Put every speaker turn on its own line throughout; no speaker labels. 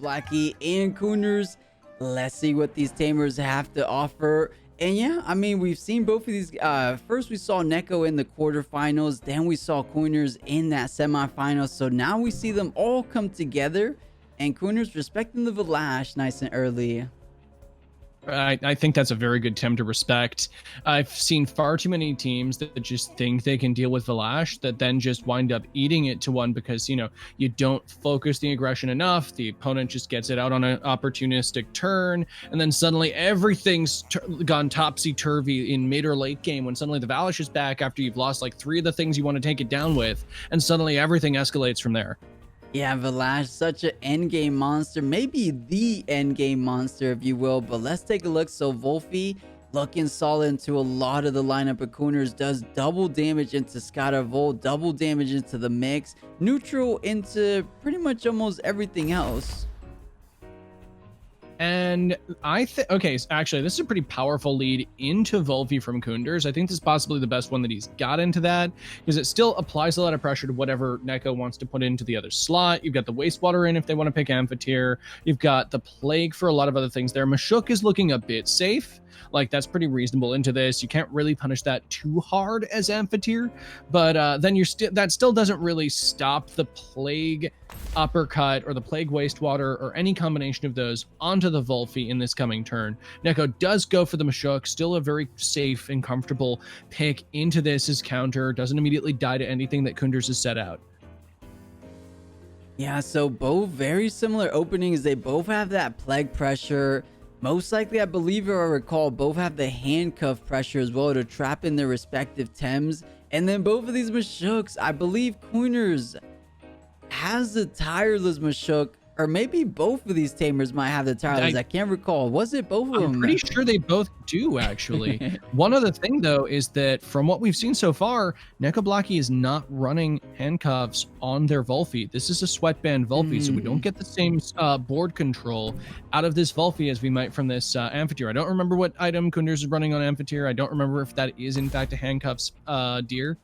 𝗧𝗵𝗶𝗴 and 𝗧𝗵𝗃. Let's see what these Tamers have to offer. And yeah, I mean, we've seen both of these. First, we saw 𝗧𝗂 in the quarterfinals. Then we saw 𝗧𝗵𝗃 in that semifinal. So now we see them all come together. And 𝗧𝗵𝗃 respecting the 𝗧𝗏 nice and early.
I think that's a very good Tem to respect. I've seen far too many teams that just think they can deal with 𝗧𝗏 that then just wind up eating it to one because, you know, you don't focus the aggression enough. The opponent just gets it out on an opportunistic turn. And then suddenly everything's gone topsy-turvy in mid or late game when suddenly the 𝗧𝗏 is back after you've lost like 3 of the things you want to take it down with. And suddenly everything escalates from there.
Yeah, 𝗧𝗏, such an endgame monster, maybe the endgame monster, if you will. But let's take a look. So 𝗬𝗠 looking solid into a lot of the lineup of 𝗧𝗵𝗃, does double damage into 𝗧𝗏𝗺, double damage into the mix, neutral into pretty much almost everything else.
And I think, okay, so actually, this is a pretty powerful lead into 𝗬𝗠 from 𝗧𝗵𝗃. I think this is possibly the best one that he's got into that, because it still applies a lot of pressure to whatever 𝗧𝗂 wants to put into the other slot. You've got the wastewater in if they want to pick 𝗵𝗃. You've got the plague for a lot of other things there. 𝗬𝗃 is looking a bit safe. Like, that's pretty reasonable into this. You can't really punish that too hard as 𝗵𝗃, but then that still doesn't really stop the plague uppercut or the plague wastewater or any combination of those onto the 𝗬𝗠 in this coming turn. 𝗧𝗂 does go for the 𝗬𝗃, still a very safe and comfortable pick into this as counter, doesn't immediately die to anything that 𝗧𝗵𝗃 has set out.
Yeah, so both very similar openings. They both have that plague pressure. Most likely, I believe, or I recall, both have the handcuff pressure as well to trap in their respective Tems. And then both of these 𝗬𝗃s, I believe 𝗧𝗵𝗃 has the tireless 𝗬𝗃, or maybe both of these Tamers might have the tireless. I can't recall. Was it both of them?
I'm pretty sure they both do, actually. One other thing, though, is that from what we've seen so far, 𝗧𝗂 is not running handcuffs on their 𝗬𝗠. This is a sweatband 𝗬𝗠, so we don't get the same board control out of this 𝗬𝗠 as we might from this 𝗵𝗃. I don't remember what item 𝗧𝗵𝗃 is running on 𝗵𝗃. I don't remember if that is, in fact, a handcuffs deer.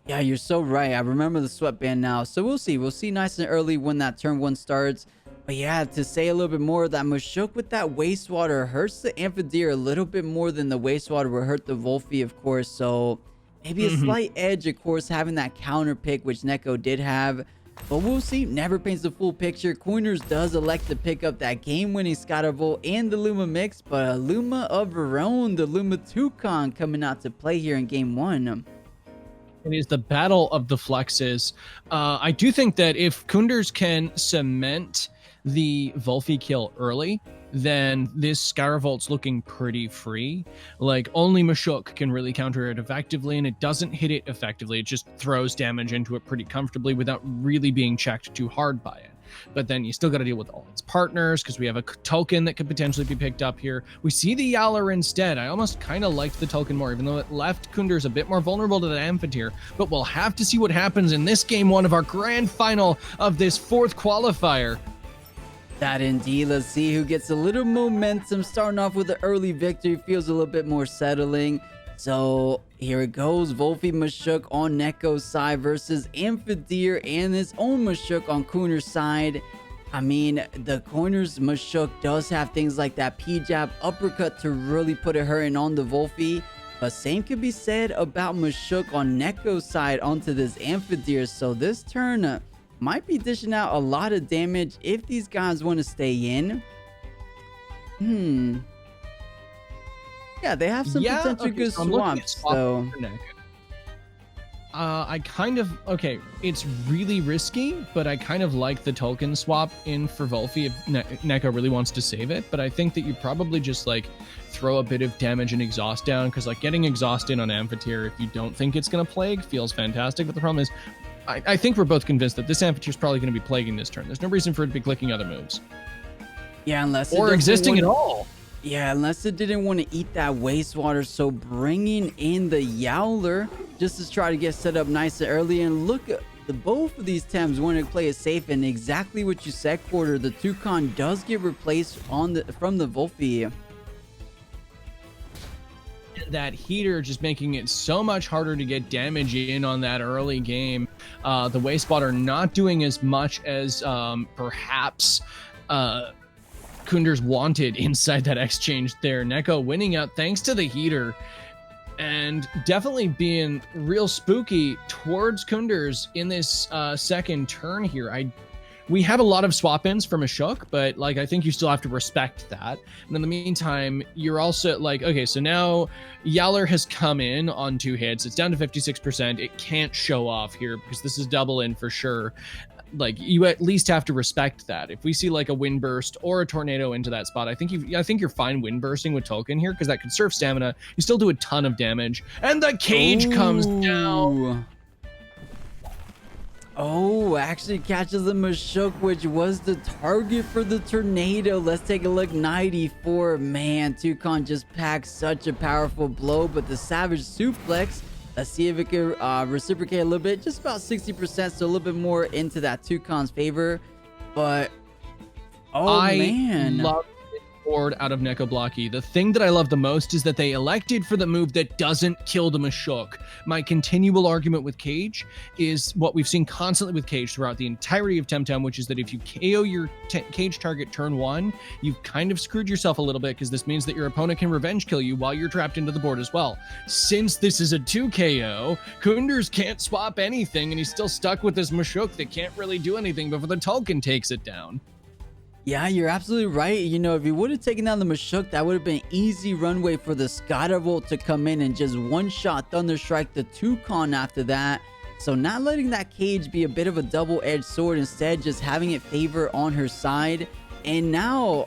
Yeah, you're so right. I remember the sweatband now. So we'll see. We'll see nice and early when that turn 1 starts. But yeah, to say a little bit more, that 𝗬𝗃 with that wastewater hurts the 𝗵𝗃 a little bit more than the wastewater will hurt the 𝗬𝗠, of course. So maybe a slight edge, of course, having that counter pick, which 𝗧𝗂 did have. But we'll see. Never paints the full picture. 𝗧𝗵𝗃 does elect to pick up that game-winning 𝗧𝗏𝗺 and the 𝗬𝗏 mix. But a 𝗬𝗏 of her own, the 𝗬𝗏 Toucan, coming out to play here in game 1.
It is the battle of the flexes. I do think that if 𝗧𝗏𝗃 can cement the 𝗬𝗠 kill early, then this 𝗧𝗏𝗺's looking pretty free. Like, only 𝗬𝗃 can really counter it effectively, and it doesn't hit it effectively. It just throws damage into it pretty comfortably without really being checked too hard by it. But then you still got to deal with all its partners, because we have a token that could potentially be picked up here. We see the 𝗂𝗟 instead. I almost kind of liked the token more, even though it left 𝗧𝗏𝗃 a bit more vulnerable to the 𝗵𝗃. But we'll have to see what happens in this game 1 of our grand final of this 4th qualifier.
That indeed. Let's see who gets a little momentum. Starting off with an early victory. Feels a little bit more settling. So here it goes. 𝗬𝗠 𝗬𝗃 on 𝗧𝗂's side versus 𝗵𝗃 and his own 𝗬𝗃 on 𝗧𝗏𝗃's side. I mean, the 𝗧𝗏𝗃's 𝗬𝗃 does have things like that P-jab uppercut to really put it hurting on the 𝗬𝗠. But same could be said about 𝗬𝗃 on 𝗧𝗂's side onto this 𝗵𝗃. So this turn might be dishing out a lot of damage if these guys want to stay in. Yeah, they have some potential good swaps, though.
I kind of, okay, it's really risky, but I kind of like the token swap in for 𝗬𝗠 if 𝗧𝗂 really wants to save it. But I think that you probably just, like, throw a bit of damage and exhaust down, because, like, getting exhaust in on 𝗵𝗃, if you don't think it's going to plague, feels fantastic. But the problem is, I think we're both convinced that this 𝗵𝗃 is probably going to be plaguing this turn. There's no reason for it to be clicking other moves.
Yeah, unless
or existing at all.
Yeah, unless it didn't want to eat that wastewater. So bringing in the 𝗂𝗟 just to try to get set up nice and early. And look at both of these Tems wanting to play it safe, and exactly what you said, Quarter. The Toucan does get replaced from the 𝗬𝗠.
That heater just making it so much harder to get damage in on that early game. The 𝗬𝗏𝗺 not doing as much as perhaps 𝗏𝗺's wanted inside that exchange there. 𝗧𝗂 winning out thanks to the heater, and definitely being real spooky towards 𝗏𝗺's in this second turn here. We have a lot of swap-ins from 𝗏𝗏𝗃, but like I think you still have to respect that. And in the meantime, you're also like, okay, so now 𝗬𝗨 has come in on 2 hits. It's down to 56%. It can't show off here because this is double in for sure. Like, you at least have to respect that. If we see like a wind burst or a tornado into that spot, I think you're fine wind bursting with Tolkien here because that conserves stamina. You still do a ton of damage, and the cage comes down.
Oh, actually catches the 𝗏𝗃, which was the target for the tornado. Let's take a look. 94. Man, 𝗂𝗏 just packed such a powerful blow, but the savage suplex, let's see if it can reciprocate a little bit. Just about 60%, so a little bit more into that 𝗂𝗏's favor. But
I love this board out of 𝗧𝗂𝗧𝗵𝗶. The thing that I love the most is that they elected for the move that doesn't kill the 𝗏𝗃. My continual argument with Cage is what we've seen constantly with Cage throughout the entirety of Temtem, which is that if you KO your Cage target turn 1, you've kind of screwed yourself a little bit, because this means that your opponent can revenge kill you while you're trapped into the board as well. Since this is a 2 KO, 𝗏𝗺's can't swap anything, and he's still stuck with this 𝗏𝗃 that can't really do anything before the Tolkien takes it down.
Yeah, you're absolutely right. You know, if he would have taken down the 𝗏𝗃, that would have been easy runway for the 𝗧𝗲𝗺𝗁 to come in and just one-shot Thunderstrike the 𝗂𝗏 after that. So not letting that cage be a bit of a double-edged sword, instead just having it favor on her side. And now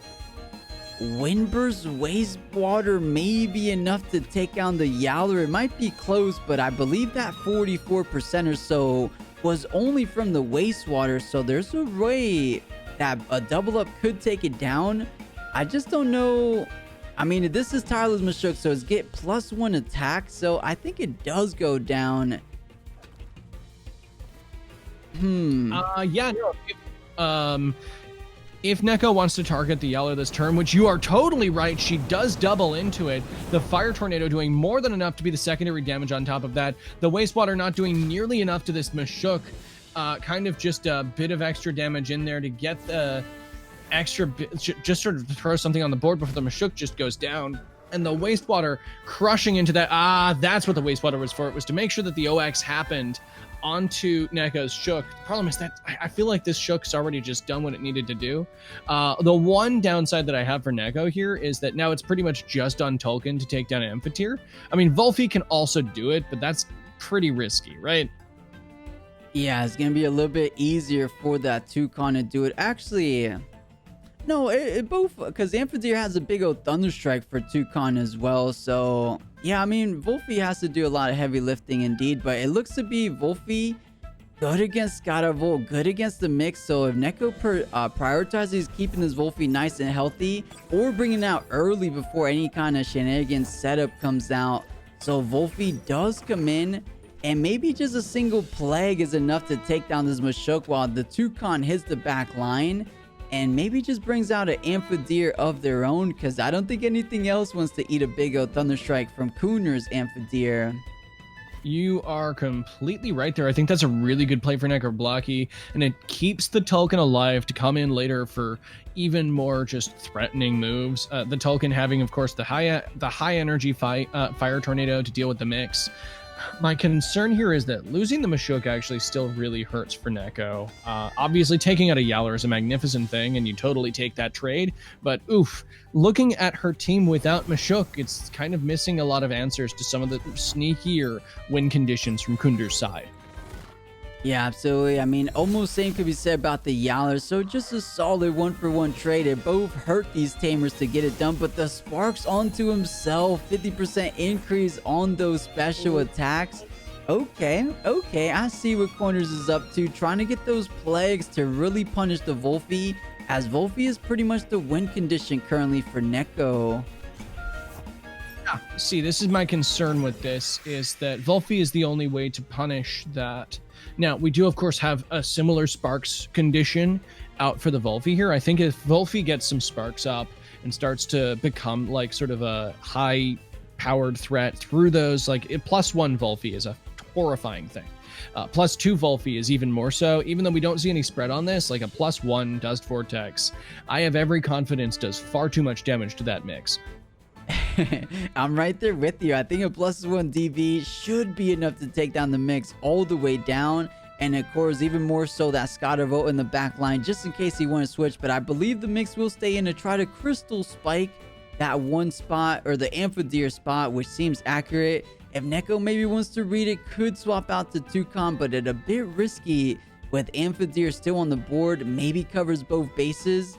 𝗬𝗵𝗆's wastewater may be enough to take down the 𝗬𝗨. It might be close, but I believe that 44% or so was only from the wastewater. So there's a way that a double up could take it down. I just don't know. I mean, this is tireless 𝗏𝗃, so it's get +1 attack, so I think it does go down.
Yeah, no. If 𝗧𝗂 wants to target the 𝗬𝗨 this turn, which you are totally right, she does double into it. The Fire Tornado doing more than enough to be the secondary damage on top of that. The wastewater not doing nearly enough to this 𝗏𝗃. Kind of just a bit of extra damage in there to get the extra bit, just sort of throw something on the board before the 𝗏𝗃 just goes down. And the wastewater crushing into that. That's what the wastewater was for. It was to make sure that the OX happened onto 𝗧𝗂's 𝗃. The problem is that I feel like this 𝗃's already just done what it needed to do. The one downside that I have for 𝗧𝗂 here is that now it's pretty much just on Tolkien to take down 𝗵𝗺𝗃. I mean, 𝗂𝗵 can also do it, but that's pretty risky, right?
Yeah, it's gonna be a little bit easier for that 𝗂𝗏 to do it. Actually, no, it both, because 𝗵𝗺𝗃 has a big old Thunderstrike for 𝗂𝗏 as well. So yeah, I mean, 𝗂𝗵 has to do a lot of heavy lifting indeed, but it looks to be 𝗂𝗵 good against 𝗧𝗲𝗺, good against the mix. So if 𝗧𝗂 prioritizes keeping this 𝗂𝗵 nice and healthy, or bringing out early before any kind of shenanigans setup comes out, so 𝗂𝗵 does come in. And maybe just a single plague is enough to take down this 𝗏𝗃 while the 𝗂𝗏 hits the back line. And maybe just brings out an 𝗵𝗺𝗃 of their own, because I don't think anything else wants to eat a big old Thunderstrike from 𝗏𝗺's 𝗵𝗺𝗃.
You are completely right there. I think that's a really good play for 𝗧𝗃𝗃, and it keeps the Tolkien alive to come in later for even more just threatening moves. The Tolkien having, of course, the high energy fire tornado to deal with the mix. My concern here is that losing the 𝗏𝗃 actually still really hurts for 𝗧𝗂. Obviously, taking out a 𝗬𝗨 is a magnificent thing, and you totally take that trade. But oof, looking at her team without 𝗏𝗃, it's kind of missing a lot of answers to some of the sneakier win conditions from 𝗏𝗺's side.
Yeah, absolutely. I mean, almost same could be said about the 𝗬𝗨. So just a solid 1-for-1 trade. It both hurt these Tamers to get it done, but the sparks onto himself, 50% increase on those special attacks. Okay, I see what 𝗏𝗺's is up to, trying to get those plagues to really punish the 𝗂𝗵, as 𝗂𝗵 is pretty much the win condition currently for 𝗧𝗂.
See, this is my concern with this, is that 𝗂𝗵 is the only way to punish that. Now, we do, of course, have a similar sparks condition out for the 𝗂𝗵 here. I think if 𝗂𝗵 gets some sparks up and starts to become like sort of a high-powered threat through those, like +1 𝗂𝗵 is a horrifying thing. +2 𝗂𝗶𝗴 is even more so, even though we don't see any spread on this, like a +1 Dust Vortex. I have every confidence does far too much damage to that mix.
I'm right there with you. I think a +1 DV should be enough to take down the mix all the way down. And of course, even more so that 𝗧𝗵𝗺𝗶𝗴 in the back line, just in case he want to switch. But I believe the mix will stay in to try to crystal spike that one spot, or the 𝗵𝗵𝗇𝗺 spot, which seems accurate. If Neko maybe wants to read it, could swap out to Toucan, but it's a bit risky with 𝗵𝗵𝗇𝗺 still on the board. Maybe covers both bases.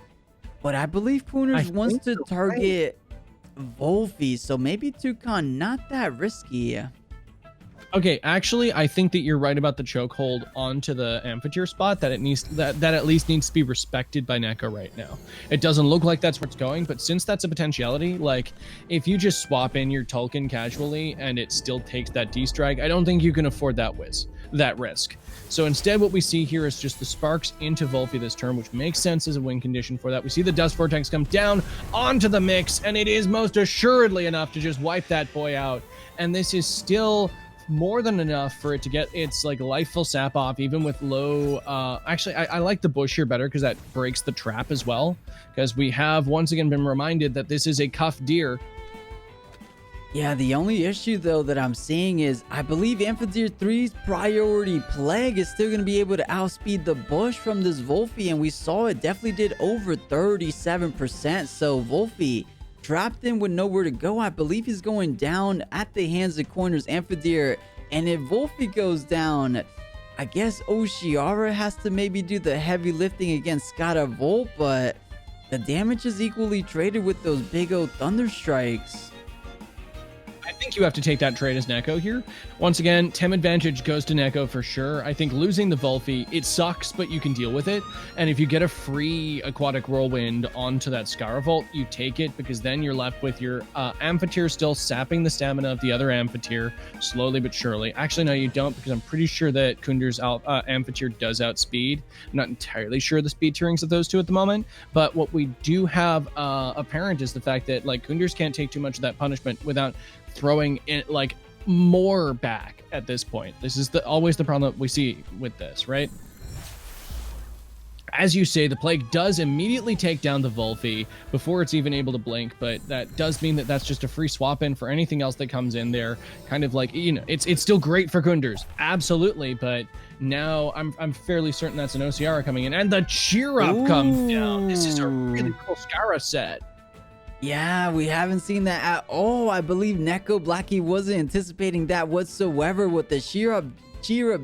But I believe Corners wants to target 𝗂𝗶𝗴, so maybe Toucan not that risky.
Okay, actually, I think that you're right about the chokehold onto the 𝗵𝗵𝗇𝗺 spot, that it needs that at least needs to be respected by Neko right now. It doesn't look like that's where it's going, but since that's a potentiality, like if you just swap in your Tulkun casually and it still takes that D-strike, I don't think you can afford that risk. So instead, what we see here is just the sparks into 𝗂𝗶𝗴 this turn, which makes sense as a win condition for that. We see the Dust Vortex come down onto the mix, and it is most assuredly enough to just wipe that boy out. And this is still more than enough for it to get its like lifeful sap off, even with low actually I like the bush here better because that breaks the trap as well, because we have once again been reminded that this is a cuffed deer.
Yeah, the only issue though that I'm seeing is I believe 𝗵𝗵𝗇𝗺 3's priority plague is still going to be able to outspeed the bush from this 𝗂𝗶𝗴, and we saw it definitely did over 37%. So 𝗂𝗶𝗴 trapped in with nowhere to go. I believe he's going down at the hands of Corners 𝗵𝗵𝗇𝗺, and if 𝗂𝗶𝗴 goes down, I guess 𝗧𝗵𝗺𝗺 has to maybe do the heavy lifting against 𝗧𝗵𝗺𝗺, but the damage is equally traded with those big old thunder strikes.
I think you have to take that trade as Neko here. Once again, Tem advantage goes to Neko for sure. I think losing the 𝗂𝗶𝗴, it sucks, but you can deal with it. And if you get a free Aquatic Whirlwind onto that 𝗧𝗵𝗺𝗺, you take it, because then you're left with your 𝗵𝗵𝗇𝗺 still sapping the stamina of the other 𝗵𝗵𝗇𝗺 slowly but surely. Actually, no, you don't, because I'm pretty sure that Kunder's 𝗵𝗵𝗇𝗺 does outspeed. I'm not entirely sure the speed tierings of those two at the moment, but what we do have apparent is the fact that like Kunder's can't take too much of that punishment without throwing it like more back at this point. This is always the problem that we see with this, right? As you say, the plague does immediately take down the 𝗂𝗶𝗴 before it's even able to blink, but that does mean that that's just a free swap in for anything else that comes in there. Kind of like, you know, it's still great for Kunders, absolutely, but now I'm fairly certain that's an 𝗬𝗧𝗧𝗧 coming in, and the cheer up comes down. This is a really cool 𝗧𝗵𝗺 set.
Yeah, we haven't seen that at all. I believe Neko Blackie wasn't anticipating that whatsoever. What the cheer up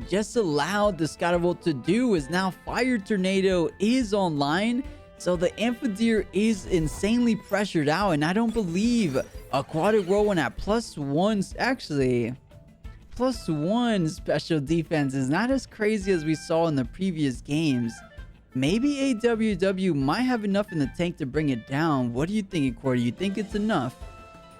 just allowed the 𝗧𝗵𝗺𝗺 to do is now Fire Tornado is online. So the 𝗵𝗵𝗇𝗺 is insanely pressured out, and I don't believe Aquatic Whirlwind at +1, actually +1 special defense is not as crazy as we saw in the previous games. Maybe AWW might have enough in the tank to bring it down. What do you think, 𝗬𝗺? You think it's enough?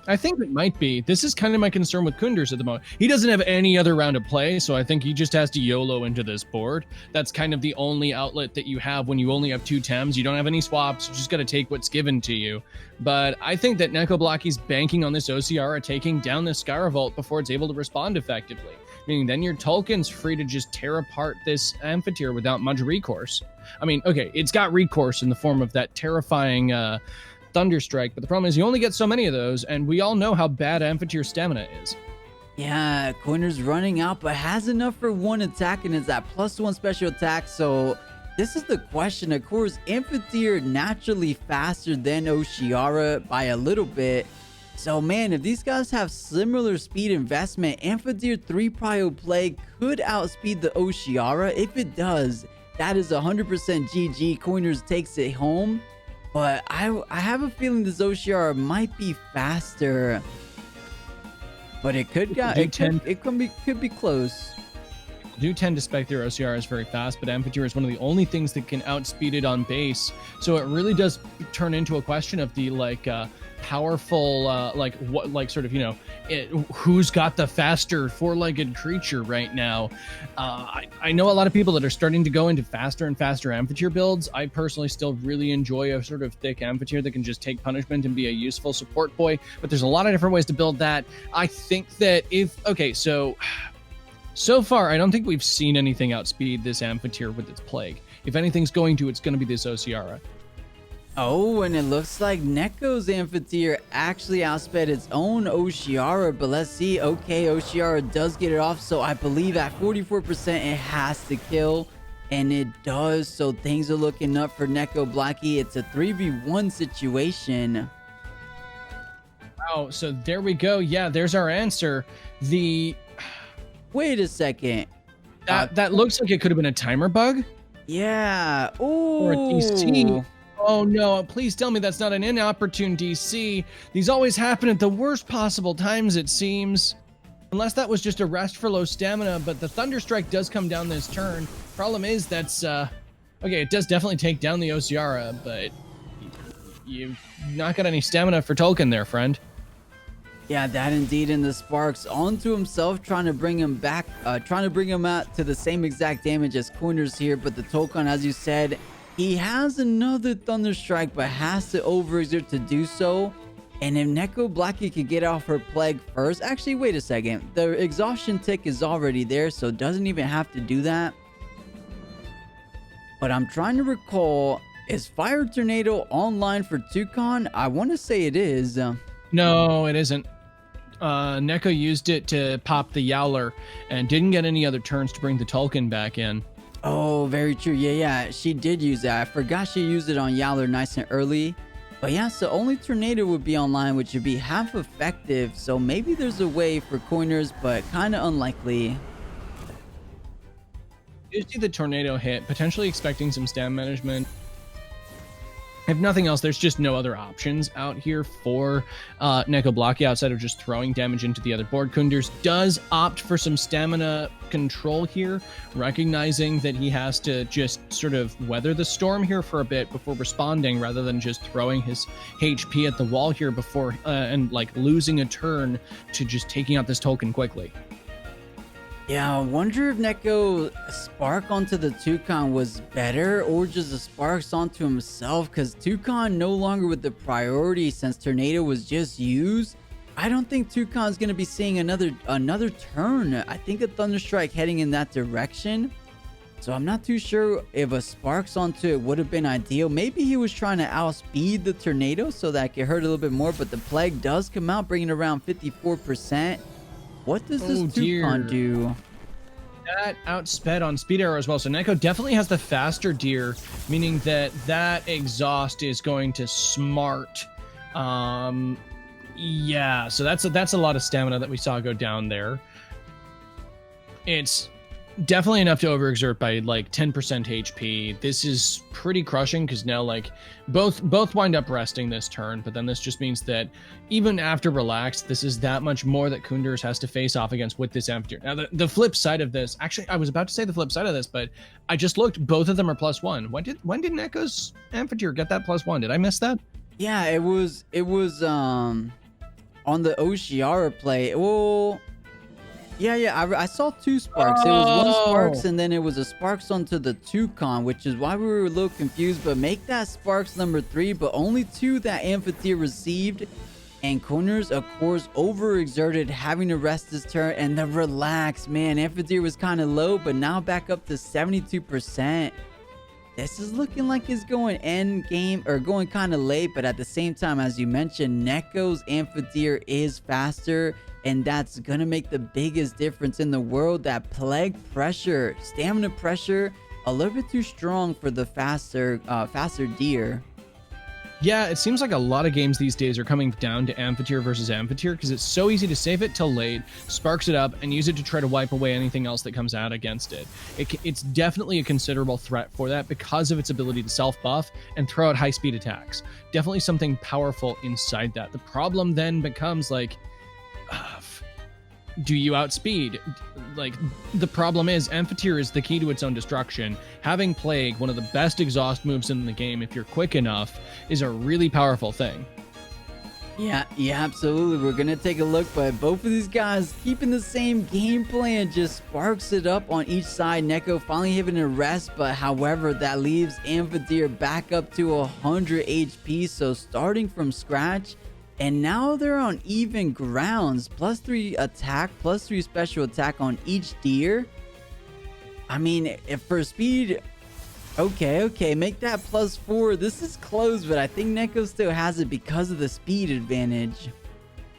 I think it might be. This is kind of my concern with Kunders at the moment. He doesn't have any other round of play, so I think he just has to YOLO into this board. That's kind of the only outlet that you have when you only have 2 Tems. You don't have any swaps. You just got to take what's given to you. But I think that Neko Blackie's banking on this 𝗬𝗧𝗧𝗧 taking down this 𝗧𝗵𝗺𝗺 before it's able to respond effectively. Meaning then your Tulkun's free to just tear apart this 𝗵𝗵𝗇𝗺 without much recourse. I mean, okay, it's got recourse in the form of that terrifying Thunder Strike, but the problem is you only get so many of those, and we all know how bad 𝗵𝗵𝗇𝗺 stamina is.
Yeah, Corner's running out, but has enough for 1 attack, and it's that +1 special attack. So this is the question. Of course, 𝗵𝗵𝗇𝗺 naturally faster than 𝗬𝗧𝗧𝗧𝗧 by a little bit. So man, if these guys have similar speed investment, 𝗵𝗵𝗇𝗺 3 Prio Plague could outspeed the 𝗬𝗧𝗧𝗧𝗧. If it does, that is 100% GG. Corners takes it home. But I have a feeling the 𝗬𝗧𝗧𝗧𝗧𝗧 might be faster. But it could be close.
People do tend to spec their 𝗬𝗧𝗧𝗧𝗧 very fast, but 𝗵𝗵𝗇𝗺 is one of the only things that can outspeed it on base. So it really does turn into a question of the powerful who's got the faster 4-legged creature right now. I know a lot of people that are starting to go into faster and faster 𝗵𝗵𝗇𝗺 builds. I personally still really enjoy a sort of thick 𝗵𝗵𝗇𝗺 that can just take punishment and be a useful support boy, but there's a lot of different ways to build that. I think that So far, I don't think we've seen anything outspeed this 𝗵𝗵𝗸 with its plague. If anything's going to, it's going to be this 𝗧𝗵𝗺.
Oh, and it looks like 𝗧𝗂's 𝗵𝗵𝗸 actually outsped its own 𝗧𝗵𝗺, but let's see. Okay, 𝗧𝗵𝗺 does get it off, so I believe at 44% it has to kill, and it does, so things are looking up for 𝗧𝗂. It's a 3v1 situation.
Wow, so there we go. Yeah, there's our answer.
Wait a second.
That looks like it could have been a timer bug.
Yeah. Ooh.
Or a DC. Oh no, please tell me that's not an inopportune DC. These always happen at the worst possible times, it seems. Unless that was just a rest for low stamina, but the Thunderstrike does come down this turn. Problem is that's, okay, it does definitely take down the 𝗧𝗵𝗺, but you've not got any stamina for Tolkien there, friend.
Yeah, that indeed, and the Sparks onto himself, trying to bring him back, trying to bring him out to the same exact damage as Corners here, but the Tolkien, as you said, he has another Thunderstrike, but has to overexert to do so. And if 𝗧𝗂 could get off her plague first, actually, wait a second, the exhaustion tick is already there, so it doesn't even have to do that. But I'm trying to recall, is Fire Tornado online for Toucan? I want to say it is.
No, it isn't. 𝗧𝗂 used it to pop the Yowler and didn't get any other turns to bring the Tolkien back in.
Oh, very true. Yeah, she did use that. I forgot she used it on Yowler nice and early. But yeah, so only Tornado would be online, which would be half effective. So maybe there's a way for Coiners, but kind of unlikely.
You see the Tornado hit, potentially expecting some stam management. If nothing else, there's just no other options out here for 𝗧𝗂 outside of just throwing damage into the other board. Kunders does opt for some stamina control here, recognizing that he has to just sort of weather the storm here for a bit before responding, rather than just throwing his HP at the wall here before and like losing a turn to just taking out this Tolkien quickly.
Yeah, I wonder if 𝗧𝗂 Spark onto the Toucan was better, or just a Sparks onto himself, because Toucan no longer with the priority since Tornado was just used. I don't think Toucan's going to be seeing another turn. I think a Thunderstrike heading in that direction. So I'm not too sure if a Sparks onto it would have been ideal. Maybe he was trying to outspeed the Tornado so that it could hurt a little bit more, but the Plague does come out, bringing around 54%. What does this Toucan do?
That outsped on speed arrow as well. So 𝗧𝗂 definitely has the faster deer, meaning that exhaust is going to smart. Yeah, so that's a lot of stamina that we saw go down there. It's definitely enough to overexert by like 10% HP. This is pretty crushing because now like both wind up resting this turn, but then this just means that even after relaxed, this is that much more that Kunders has to face off against with this 𝗵𝗵𝗸. Now the flip side of this, actually I was about to say the flip side of this, but I just looked, both of them are +1. When did 𝗧𝗂's 𝗵𝗵𝗸 get that +1? Did I miss that?
Yeah, it was on the 𝗧𝗵𝗺 play. Well, yeah, I saw 2 Sparks. It was 1 Sparks, and then it was a Sparks onto the Toucan, which is why we were a little confused. But make that Sparks number 3, but only 2 that 𝗵𝗵𝗸 received. And Corners, of course, overexerted, having to rest his turn. And the relax, man, 𝗵𝗵𝗸 was kind of low, but now back up to 72%. This is looking like it's going end game, or going kind of late, but at the same time, as you mentioned, 𝗧𝗂's 𝗵𝗵𝗸 is faster. And that's gonna make the biggest difference in the world. That plague pressure, stamina pressure, a little bit too strong for the faster deer.
Yeah, it seems like a lot of games these days are coming down to 𝗵𝗵𝗸 versus 𝗵𝗵𝗸 because it's so easy to save it till late, sparks it up, and use it to try to wipe away anything else that comes out against it. It's definitely a considerable threat for that because of its ability to self-buff and throw out high-speed attacks. Definitely something powerful inside that. The problem then becomes like, do you outspeed? Like, the problem is 𝗵𝗵𝗸 is the key to its own destruction. Having Plague, one of the best exhaust moves in the game, if you're quick enough, is a really powerful thing.
Yeah, absolutely. We're gonna take a look, but both of these guys keeping the same game plan, just sparks it up on each side. 𝗧𝗂 finally having a rest, but however, that leaves 𝗵𝗵𝗸 back up to 100 HP. So starting from scratch, And now they're on even grounds. +3 attack, +3 special attack on each deer. I mean, if for speed, okay, make that +4. This is close, but I think Neko still has it because of the speed advantage.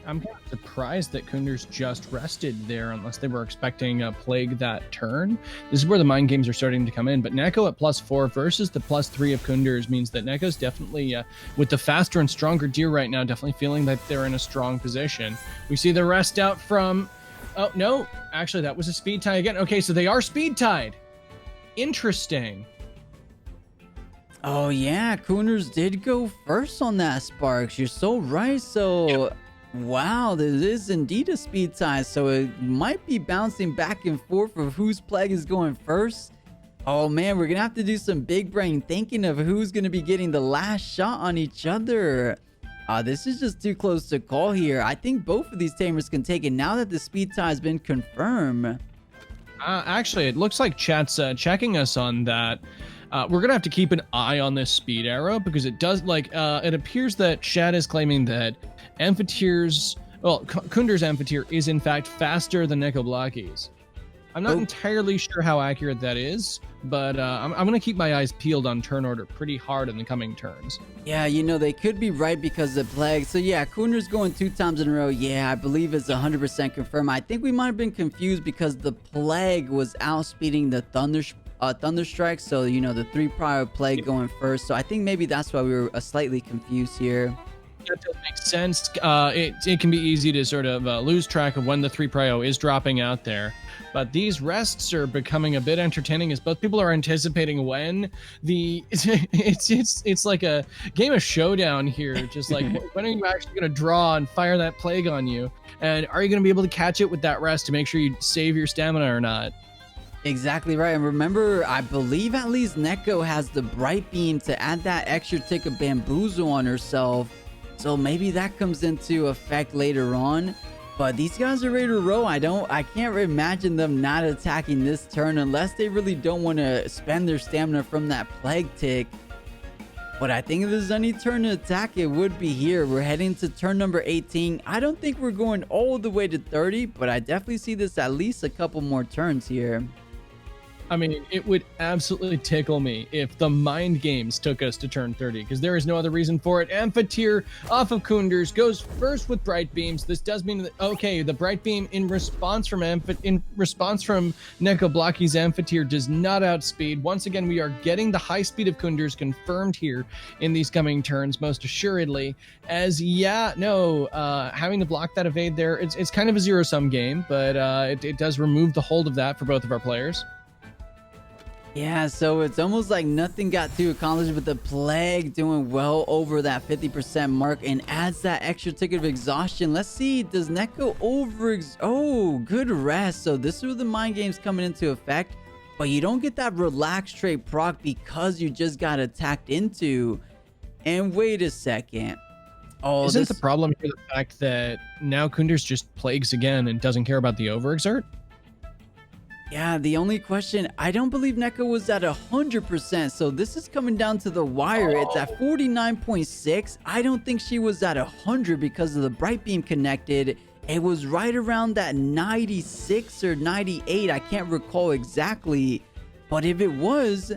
I'm kind of surprised that Kunders just rested there, unless they were expecting a plague that turn. This is where the mind games are starting to come in. But Neko at +4 versus the +3 of Kunders means that Neko's definitely, with the faster and stronger deer right now, definitely feeling that they're in a strong position. We see the rest out from... Oh, no. Actually, that was a speed tie again. Okay, so they are speed tied. Interesting.
Oh, yeah. Kunders did go first on that, Sparks. You're so right. So... Yep. Wow, this is indeed a speed tie, so it might be bouncing back and forth of whose plague is going first. Oh man, we're gonna have to do some big brain thinking of who's gonna be getting the last shot on each other. This is just too close to call here. I think both of these Tamers can take it now that the speed tie has been confirmed.
Actually, it looks like chat's checking us on that. We're gonna have to keep an eye on this speed arrow because it does it appears that chat is claiming that 𝗵𝗵𝗃's, well, Kunders 𝗵𝗵𝗃 is in fact faster than 𝗂𝗀𝗶𝗃's. I'm not entirely sure how accurate that is, but I'm going to keep my eyes peeled on turn order pretty hard in the coming turns.
Yeah, you know, they could be right because of plague. So yeah, Kunders going 2 times in a row. Yeah, I believe it's 100% confirmed. I think we might have been confused because the plague was outspeeding the thunder strike. So, you know, the 3 prior plague going first. So I think maybe that's why we were slightly confused here.
That does make sense. It can be easy to sort of lose track of when the 3 prio is dropping out there. But these rests are becoming a bit entertaining as both people are anticipating when the it's like a game of showdown here. Just like when are you actually going to draw and fire that plague on you? And are you going to be able to catch it with that rest to make sure you save your stamina or not?
Exactly right. And remember, I believe at least Neko has the bright beam to add that extra tick of bamboozle on herself. So maybe that comes into effect later on. But these guys are ready to roll. I can't imagine them not attacking this turn unless they really don't want to spend their stamina from that plague tick. But I think if there's any turn to attack, it would be here. We're heading to turn number 18. I don't think we're going all the way to 30, but I definitely see this at least a couple more turns here.
I mean, it would absolutely tickle me if the mind games took us to turn 30, because there is no other reason for it. 𝗵𝗵𝗃 off of Kunders goes first with bright beams. This does mean that, okay, the bright beam in response from 𝗵𝗵𝗃's 𝗂𝗀𝗃 does not outspeed. Once again, we are getting the high speed of Kunders confirmed here in these coming turns, most assuredly. As having to block that evade there, it's kind of a zero-sum game, but it does remove the hold of that for both of our players.
Yeah, so it's almost like nothing got too accomplished, but the plague doing well over that 50% mark and adds that extra ticket of exhaustion. Let's see, does Neko oh, good rest. So this is where the mind games coming into effect, but you don't get that relaxed trait proc because you just got attacked into. And wait a second. Oh,
isn't the problem here the fact that now Kunders just plagues again and doesn't care about the overexert?
Yeah, the only question, I don't believe Neko was at 100%, so this is coming down to the wire. It's at 49.6. I don't think she was at 100 because of the bright beam connected. It was right around that 96 or 98. I can't recall exactly, but if it was,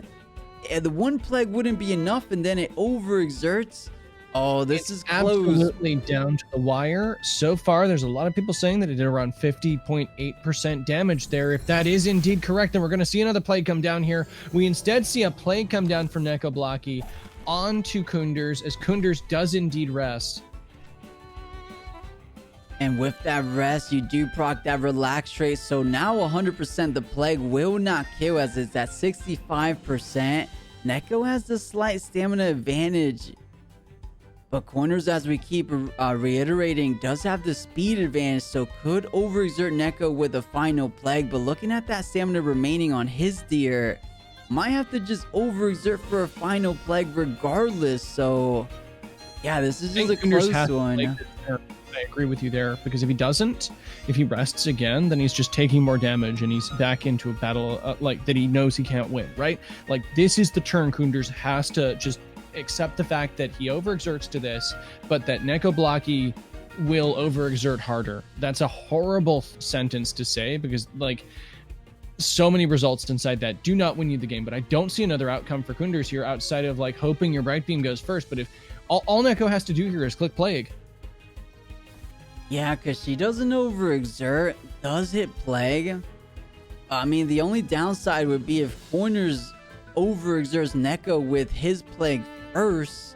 the 1 plague wouldn't be enough, and then it overexerts. Oh, this is close.
Absolutely down to the wire. So far, there's a lot of people saying that it did around 50.8% damage there. If that is indeed correct, then we're going to see another plague come down here. We instead see a plague come down from 𝗂𝗃𝗃 onto Kunders, as Kunders does indeed rest.
And with that rest, you do proc that relax trait. So now 100% the plague will not kill, as it's at 65%. Neko has the slight stamina advantage. But Corners, as we keep reiterating, does have the speed advantage, so could overexert Neko with a final plague. But looking at that stamina remaining on his deer, might have to just overexert for a final plague regardless. So yeah, this is just a close one.
I agree with you there, because if he doesn't, if he rests again, then he's just taking more damage and he's back into a battle like that he knows he can't win, right? Like, this is the turn Kunders has to just accept the fact that he overexerts to this, but that 𝗧𝗃𝗃𝗃 will overexert harder. That's a horrible sentence to say, because like so many results inside that do not win you the game. But I don't see another outcome for Kunders here outside of like hoping your Bright Beam goes first. But if all 𝗃𝗃 has to do here is click Plague.
Yeah, because she doesn't overexert, does hit Plague. I mean, the only downside would be if Corners overexerts Neko with his Plague first.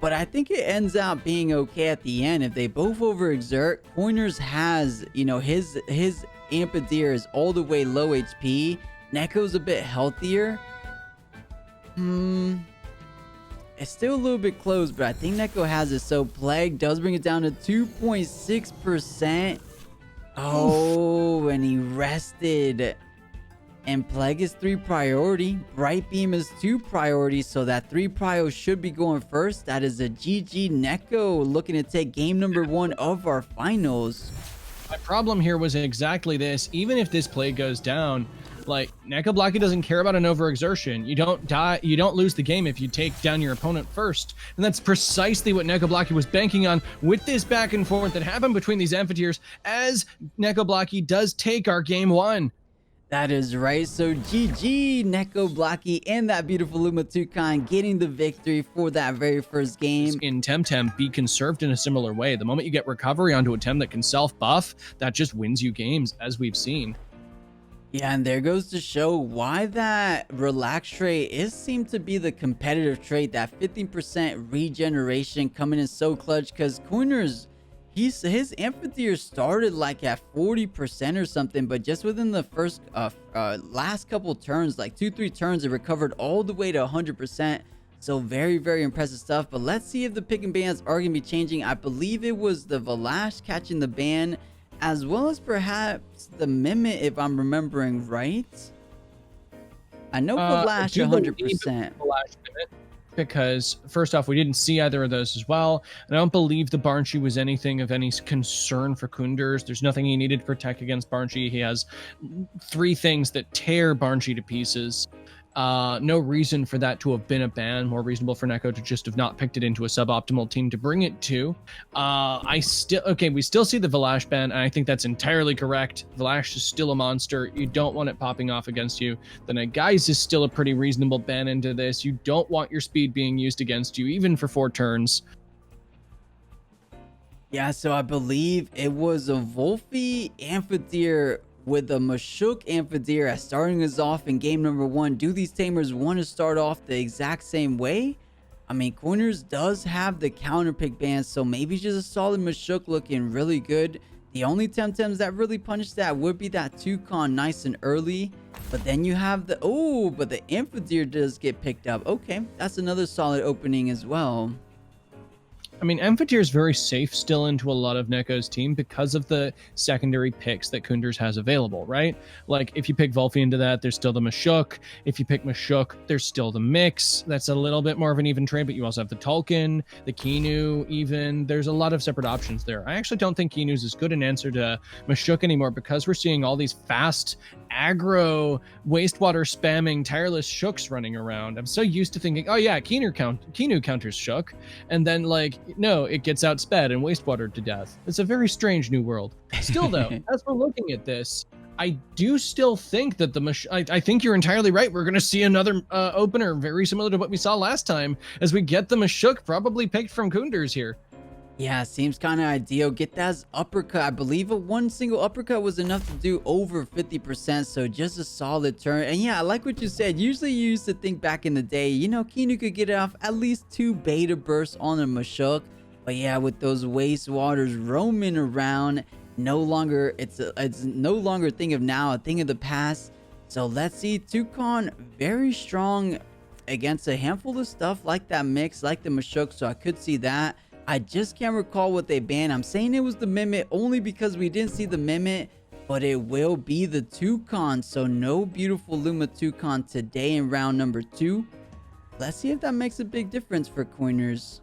But I think it ends up being okay at the end. If they both overexert, Corners has, you know, his 𝗵𝗵𝗶𝗴 is all the way low HP. Neko's a bit healthier. It's still a little bit close, but I think Neko has it. So Plague does bring it down to 2.6%. Oh, and he rested. And Plague is 3 priority. Bright Beam is 2 priority. So that 3 prio should be going first. That is a GG Neko looking to take game number 1 of our finals.
My problem here was exactly this. Even if this Plague goes down, like 𝗃𝗃𝗃𝗃 doesn't care about an overexertion. You don't die, you don't lose the game if you take down your opponent first. And that's precisely what 𝗃𝗃𝗃𝗃 was banking on with this back and forth that happened between these amphitheaters, as 𝗃𝗃𝗃𝗃 does take our game 1.
That is right. So GG 𝗃𝗃𝗃𝗃 and that beautiful 𝗬𝗵𝗃𝗃 getting the victory for that very first game.
In Temtem, be conserved in a similar way. The moment you get recovery onto a Tem that can self-buff, that just wins you games, as we've seen.
Yeah, and there goes to show why that relax trait seemed to be the competitive trait. That 15% regeneration coming in so clutch, because Corners, his amphitheater started like at 40% or something, but just within the first last couple turns, like 2-3 turns, it recovered all the way to 100%. So very, very impressive stuff. But let's see if the pick and bans are gonna be changing. I believe it was the 𝗲𝗏 catching the ban, as well as perhaps the 𝗵𝗵𝗶, if I'm remembering right. I know 𝗲𝗏 100%.
Because first off, we didn't see either of those as well. And I don't believe the 𝗏𝗏𝗏𝗃 was anything of any concern for Kunders. There's nothing he needed to protect against 𝗏𝗏𝗏𝗃. He has 3 things that tear 𝗏𝗏𝗏𝗃 to pieces. No reason for that to have been a ban. More reasonable for Neko to just have not picked it into a suboptimal team to bring it to. We still see the 𝗲𝗏 ban, and I think that's entirely correct. 𝗲𝗏 is still a monster. You don't want it popping off against you. The 𝗃𝗽𝗍 is still a pretty reasonable ban into this. You don't want your speed being used against you, even for 4 turns.
Yeah, so I believe it was a 𝗃𝗵𝗃 amphitheater with a 𝗵𝗃 amphitheater as starting us off in game number 1. Do these Tamers want to start off the exact same way? I mean, Corners does have the counter pick ban, so maybe just a solid 𝗵𝗃 looking really good. The only Temtems that really punish that would be that Toucan nice and early. But then you have the, but the amphitheater does get picked up. Okay, that's another solid opening as well.
I mean, amphitheater is very safe still into a lot of Neko's team because of the secondary picks that Kunders has available, right? Like, if you pick 𝗃𝗃𝗃 into that, there's still the 𝗵𝗃. If you pick 𝗵𝗃, there's still the mix. That's a little bit more of an even trade, but you also have the Tolkien, the Kiinu, even. There's a lot of separate options there. I actually don't think Kiinu's as good an answer to 𝗵𝗃 anymore, because we're seeing all these fast, aggro, wastewater spamming, tireless shooks running around. I'm so used to thinking, oh yeah, Kiinu counters shook, and then like, no, it gets outsped and wastewatered to death. It's a very strange new world. Still though, as we're looking at this, I do still think that I think you're entirely right. We're going to see another opener very similar to what we saw last time, as we get the 𝗵𝗃 probably picked from Kunders here.
Yeah, seems kind of ideal. Get that uppercut. I believe one single uppercut was enough to do over 50%, so just a solid turn. And yeah, I like what you said. Usually you used to think back in the day, you know, Kiinu could get off at least 2 beta bursts on a 𝗵𝗃. But yeah, with those wastewaters roaming around, it's no longer a thing of now, a thing of the past. So let's see, Toucan very strong against a handful of stuff like that mix, like the 𝗵𝗃, so I could see that. I just can't recall what they banned. I'm saying it was the 𝗵𝗵𝗏 only because we didn't see the 𝗵𝗵𝗏, but it will be the Toucan. So no beautiful Luma Toucan today in round number 2. Let's see if that makes a big difference for Coiners.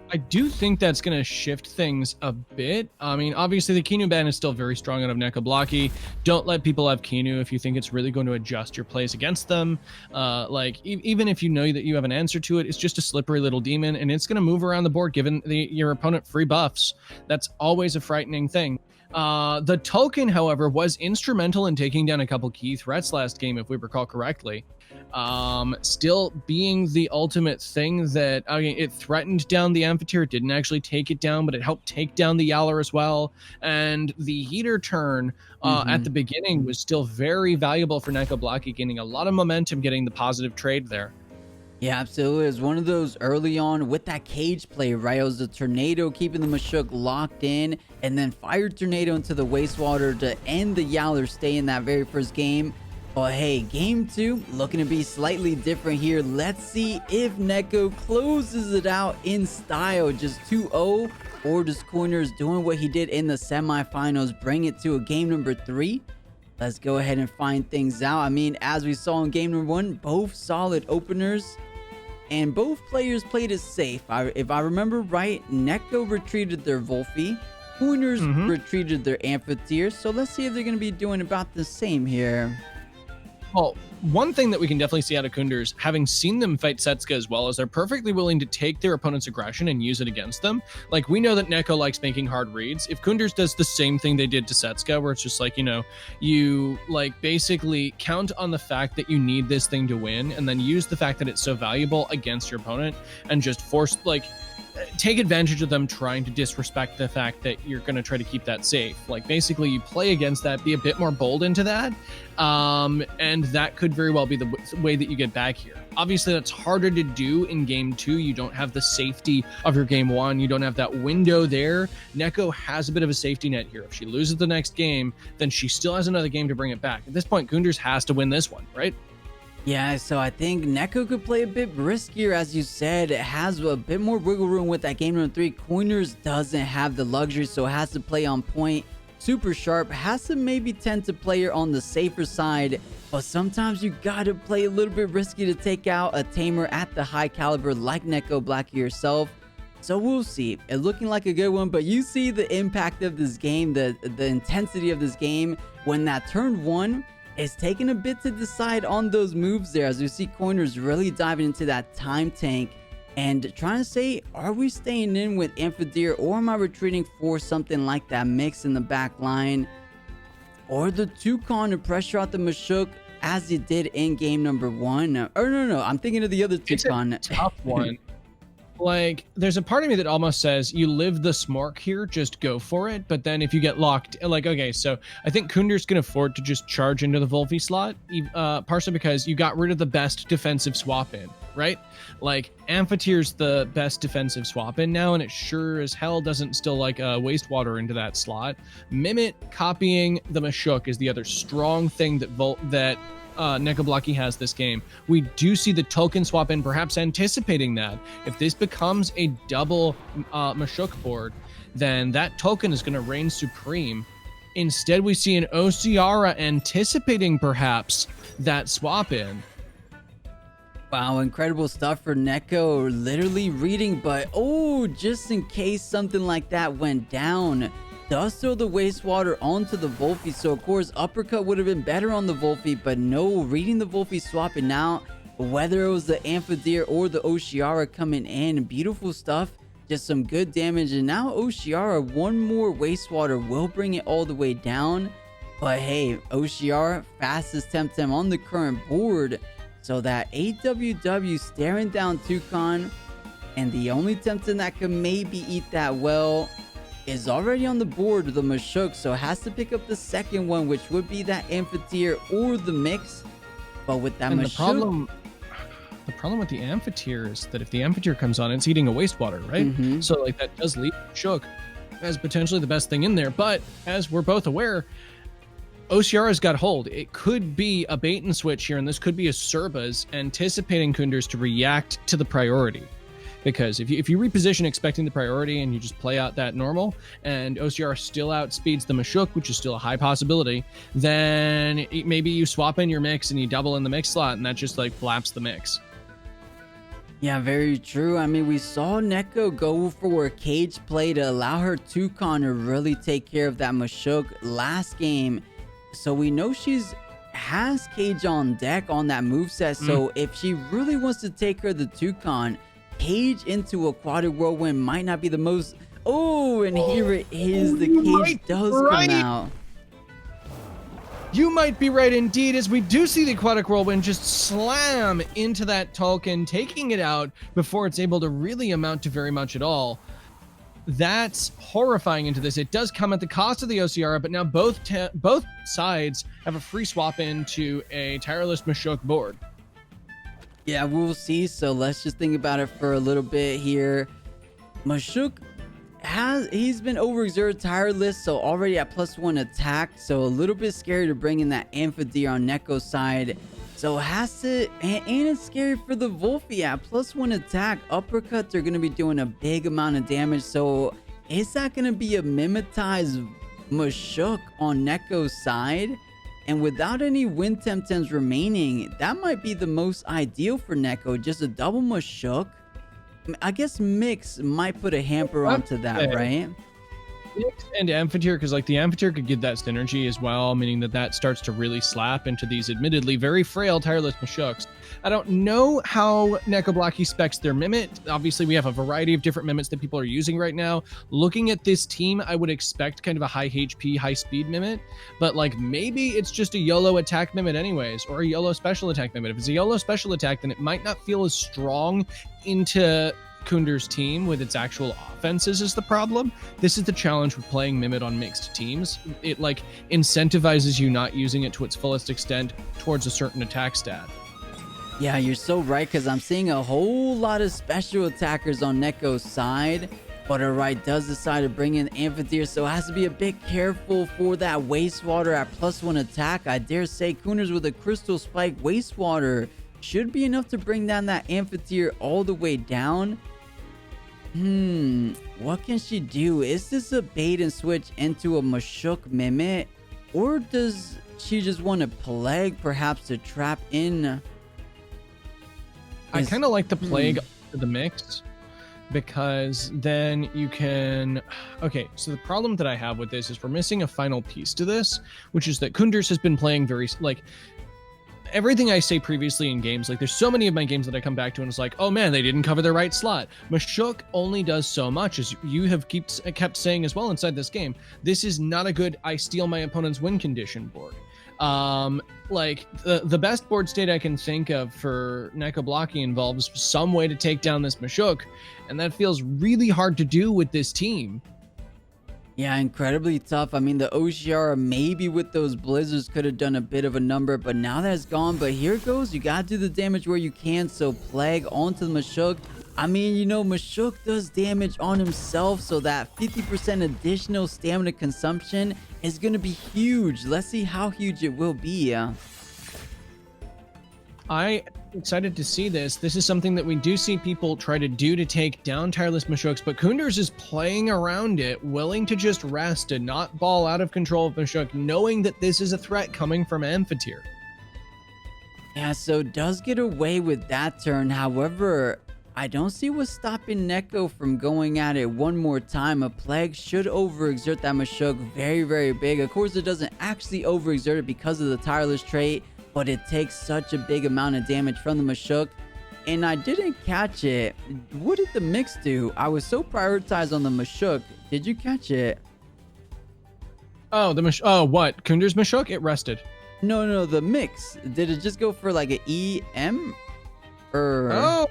I do think that's going to shift things a bit. I mean, obviously the Kinu ban is still very strong out of 𝗧𝗵𝗶𝗶𝗶. Don't let people have Kinu if you think it's really going to adjust your plays against them. Like even if you know that you have an answer to it, it's just a slippery little demon, and it's going to move around the board giving your opponent free buffs. That's always a frightening thing. The token, however, was instrumental in taking down a couple key threats last game, if we recall correctly. Still being the ultimate thing that, I mean, it threatened down the Amphitheater, it didn't actually take it down, but it helped take down the Yowler as well. And the heater turn at the beginning was still very valuable for 𝗧𝗵𝗶𝗶𝗶, gaining a lot of momentum, getting the positive trade there.
Yeah, absolutely. It was one of those early on with that cage play, right? It was the Tornado keeping the Mashuk locked in, and then fired Tornado into the Wastewater to end the Yowler stay in that very first game. But hey, game 2 looking to be slightly different here. Let's see if Neko closes it out in style, just 2-0, or does Corners doing what he did in the semifinals bring it to a game number 3? Let's go ahead and find things out. I mean, as we saw in game number 1, both solid openers, and both players played it safe. If I remember right, Neko retreated their Wolfie, Corners retreated their Amphitheater. So let's see if they're going to be doing about the same here.
Well, one thing that we can definitely see out of Kunders, having seen them fight 𝗧𝗵𝗃 as well, is they're perfectly willing to take their opponent's aggression and use it against them. Like, we know that Neko likes making hard reads. If Kunders does the same thing they did to 𝗧𝗵𝗃, where it's just like, you know, you like basically count on the fact that you need this thing to win, and then use the fact that it's so valuable against your opponent, and just force, like, take advantage of them trying to disrespect the fact that you're going to try to keep that safe. Like, basically you play against that, be a bit more bold into that, and that could very well be the way that you get back here. Obviously that's harder to do in game 2. You don't have the safety of your game 1. You don't have that window there. Neko has a bit of a safety net here. If she loses the next game, then she still has another game to bring it back. At this point, Kunders has to win this one, right?
Yeah, so I think Neko could play a bit riskier, as you said. It has a bit more wiggle room with that game number 3. Corners doesn't have the luxury, so it has to play on point. Super sharp, has to maybe tend to play her on the safer side, but sometimes you gotta play a little bit risky to take out a Tamer at the high caliber like 𝗧𝗵𝗶𝗶𝗃 yourself. So we'll see. It's looking like a good one, but you see the impact of this game, the intensity of this game when that turn 1 is taking a bit to decide on those moves there, as we see Corners really diving into that time tank and trying to say, are we staying in with Amphitheater, or am I retreating for something like that mix in the back line, or the Toucan to pressure out the Mashuk as it did in game number 1? Or no, I'm thinking of the other Toucan.
It's a tough one. Like, there's a part of me that almost says, you live the smork here, just go for it. But then if you get locked, like, okay, so I think Kunders can afford to just charge into the Wolfie slot, partially because you got rid of the best defensive swap in, right? Like, Amphitheater's the best defensive swap in now, and it sure as hell doesn't still like Wastewater into that slot. Mimit copying the Mashuk is the other strong thing that 𝗧𝗵𝗶𝗃𝗃 has this game. We do see the token swap in, perhaps anticipating that. If this becomes a double Mashuk board, then that token is going to reign supreme. Instead, we see an 𝗬𝗃𝗃𝗃 anticipating perhaps that swap in.
Wow, incredible stuff for Neko, literally reading, but oh, just in case something like that went down, does throw the Wastewater onto the Wolfie. So of course uppercut would have been better on the Wolfie, but no, reading the Wolfie swapping out, whether it was the Amphitheater or the 𝗬𝗃𝗃𝗃 coming in. Beautiful stuff, just some good damage. And now 𝗬𝗃𝗃𝗃, one more Wastewater will bring it all the way down. But hey, 𝗬𝗃𝗃𝗃 fastest Temtem on the current board, so that 𝗬𝗃𝗽𝗽𝗃 staring down Toucan, and the only Temtem that could maybe eat that well is already on the board with the Mashuk, so it has to pick up the second one, which would be that Amphitheater or the mix. But with that Mashuk,
the problem with the Amphitheater is that if the Amphitheater comes on, it's eating a Wastewater, right? So like that does leave Mashuk as potentially the best thing in there. But as we're both aware, 𝗬𝗃𝗃𝗃's got hold. It could be a bait and switch here, and this could be a 𝗧𝗵𝗃𝗃𝗃s anticipating Kunders to react to the priority. Because if you reposition expecting the priority and you just play out that normal, and 𝗬𝗃𝗃𝗃 still outspeeds the Mashuk, which is still a high possibility, then maybe you swap in your mix and you double in the mix slot, and that just like flaps the mix.
Yeah, very true. I mean, we saw Neko go for a cage play to allow her Toucan to really take care of that Mashuk last game. So we know has cage on deck on that moveset. So if she really wants to take her the Toucan, cage into Aquatic Whirlwind might not be the most... Oh, and here it is. The cage does come out.
You might be right indeed, as we do see the Aquatic Whirlwind just slam into that token, taking it out before it's able to really amount to very much at all. That's horrifying into this. It does come at the cost of the Ociara, but now both sides have a free swap into a tireless Mashuk board.
Yeah, we'll see. So let's just think about it for a little bit here. Mashuk he's been overexerted tireless, so already at +1 attack, so a little bit scary to bring in that 𝗵𝗶𝗸 on Neko's side. So has to, and it's scary for the 𝗬𝗵𝗸 at +1 attack. Uppercuts are going to be doing a big amount of damage, so is that going to be a mimetized Mashuk on Neko's side? And without any Wind Temtems remaining, that might be the most ideal for Neko, just a double Mashuk. I guess Mix might put a hamper onto that, right?
Mix and 𝗵𝗶𝗸, because like the 𝗵𝗶𝗸 could give that synergy as well, meaning that starts to really slap into these admittedly very frail tireless Mashuks. I don't know how 𝗂𝗽𝗍𝗶𝗆 specs their Mimit. Obviously, we have a variety of different Mimits that people are using right now. Looking at this team, I would expect kind of a high HP, high speed Mimit, but like maybe it's just a YOLO attack Mimit anyways, or a YOLO special attack Mimit. If it's a YOLO special attack, then it might not feel as strong into Kunder's team with its actual offenses is the problem. This is the challenge with playing Mimit on mixed teams. It like incentivizes you not using it to its fullest extent towards a certain attack stat.
Yeah, you're so right, because I'm seeing a whole lot of special attackers on Neko's side. But Alright does decide to bring in 𝗵𝗶𝗸, so has to be a bit careful for that wastewater at +1 attack. I dare say Kuners with a crystal spike wastewater should be enough to bring down that 𝗵𝗶𝗸 all the way down. What can she do? Is this a bait and switch into a Mashuk Mimit? Or does she just want a Plague perhaps to trap in?
I kind of like the Plague to the mix, because then you can... Okay, so the problem that I have with this is we're missing a final piece to this, which is that Kunders has been playing very... like everything I say previously in games, like there's so many of my games that I come back to and it's like, oh man, they didn't cover the right slot. Mashuk only does so much, as you have kept saying as well inside this game. This is not a good I steal my opponent's win condition board. Like the best board state I can think of for 𝗂𝗽𝗍𝗶𝗆 involves some way to take down this Mashuk, and that feels really hard to do with this team.
Yeah, incredibly tough. I mean, the Ociara maybe with those blizzards could have done a bit of a number, but now that's gone. But here goes. You gotta do the damage where you can. So Plague onto the Mashuk. I mean, you know, Mashuk does damage on himself, so that 50% additional stamina consumption is going to be huge. Let's see how huge it will be.
I'm excited to see this. This is something that we do see people try to do to take down tireless Mashuks, but Kunders is playing around it, willing to just rest and not ball out of control of Mashuk, knowing that this is a threat coming from 𝗵𝗶𝗸.
Yeah, so does get away with that turn. However, I don't see what's stopping Neko from going at it one more time. A Plague should overexert that Mashuk very, very big. Of course, it doesn't actually overexert it because of the tireless trait, but it takes such a big amount of damage from the Mashuk. And I didn't catch it. What did the mix do? I was so prioritized on the Mashuk. Did you catch it?
Oh, oh, what? Kunder's Mashuk? It rested.
No, the mix. Did it just go for like an EM? Or...
Oh,